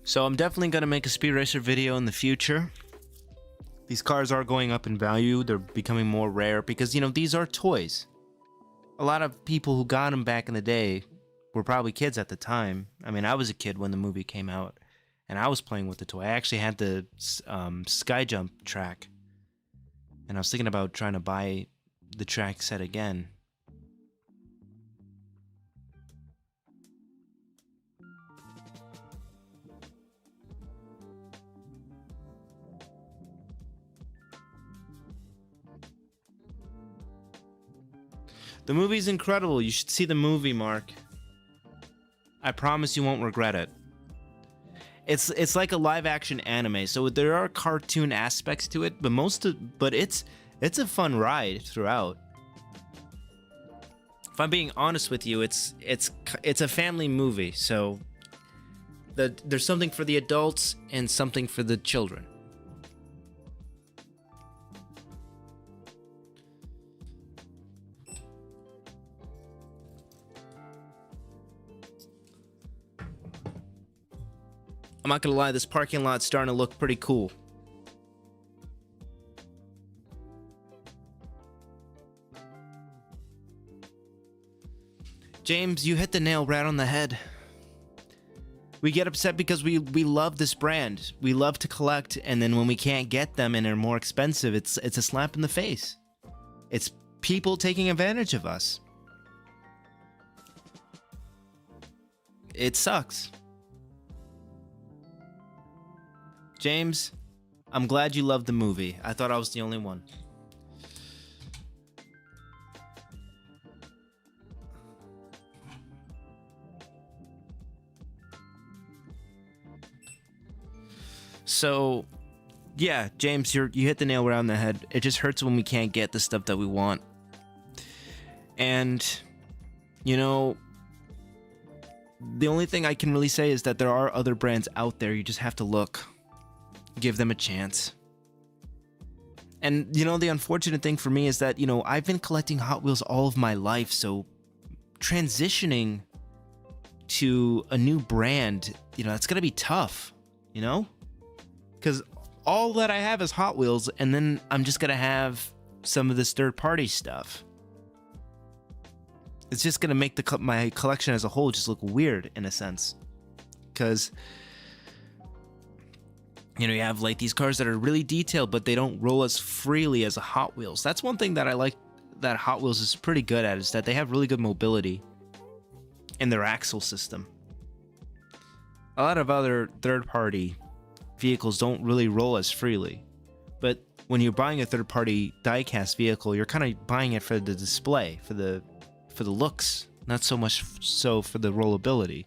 So I'm definitely going to make a Speed Racer video in the future. These cars are going up in value. They're becoming more rare because, you know, these are toys. A lot of people who got them back in the day were probably kids at the time. I mean, I was a kid when the movie came out, and I was playing with the toy. I actually had the Sky Jump track, and I was thinking about trying to buy the track set again. The movie's incredible. You should see the movie, Mark. I promise you won't regret it. It's like a live-action anime, so there are cartoon aspects to it, but it's a fun ride throughout. If I'm being honest with you, it's a family movie, so there's something for the adults and something for the children. I'm not gonna lie, this parking lot's starting to look pretty cool. James, you hit the nail right on the head. We get upset because we love this brand. We love to collect, and then when we can't get them and they're more expensive, it's a slap in the face. It's people taking advantage of us. it sucks. James, I'm glad you loved the movie. I thought I was the only one. So, yeah, James, you hit the nail right on the head. It just hurts when we can't get the stuff that we want. And, you know, the only thing I can really say is that there are other brands out there. You just have to look. Give them a chance. And, you know, the unfortunate thing for me is that, you know, I've been collecting Hot Wheels all of my life, so transitioning to a new brand, you know, it's going to be tough, you know? Because all that I have is Hot Wheels, and then I'm just going to have some of this third-party stuff. It's just going to make my collection as a whole just look weird, in a sense. Because, you know, you have like these cars that are really detailed, but they don't roll as freely as a Hot Wheels. That's one thing that I like that Hot Wheels is pretty good at, is that they have really good mobility in their axle system. A lot of other third-party vehicles don't really roll as freely. But when you're buying a third-party die-cast vehicle, you're kind of buying it for the display, for the looks, not so much so for the rollability.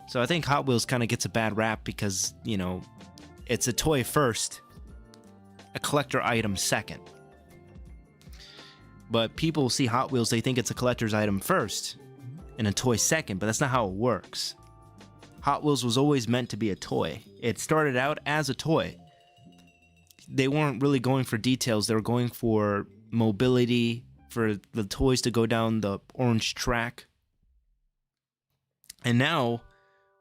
So I think Hot Wheels kind of gets a bad rap because, you know, it's a toy first, a collector item second. But people see Hot Wheels, they think it's a collector's item first and a toy second, but that's not how it works. Hot Wheels was always meant to be a toy. It started out as a toy. They weren't really going for details, they were going for mobility, for the toys to go down the orange track. And now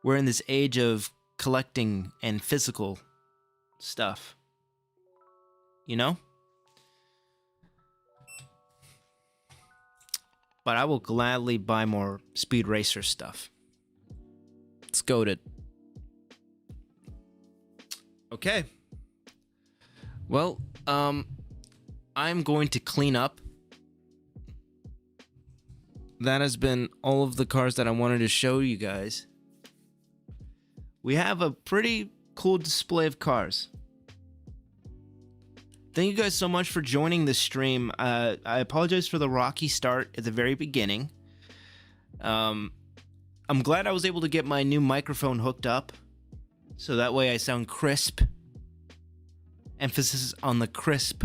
we're in this age of collecting and physical stuff. You know? But I will gladly buy more Speed Racer stuff. It's goated. Okay. Well, I'm going to clean up. That has been all of the cars that I wanted to show you guys. We have a pretty cool display of cars. Thank you guys so much for joining this stream. I apologize for the rocky start at the very beginning. I'm glad I was able to get my new microphone hooked up, so that way I sound crisp. Emphasis on the crisp.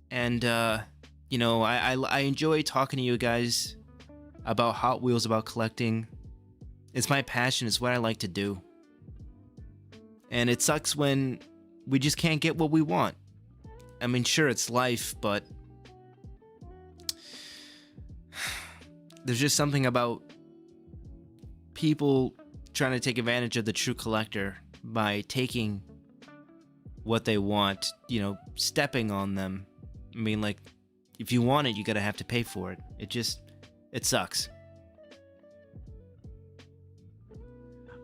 And, you know, I enjoy talking to you guys about Hot Wheels, about collecting. It's my passion, it's what I like to do. And it sucks when we just can't get what we want. I mean, sure, it's life, but there's just something about people trying to take advantage of the true collector by taking what they want, you know, stepping on them. I mean, like, if you want it, you gotta have to pay for it. It sucks.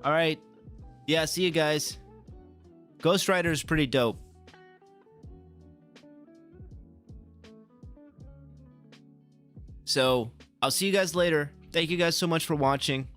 Alright. Yeah, see you guys. Ghost Rider is pretty dope. So, I'll see you guys later. Thank you guys so much for watching.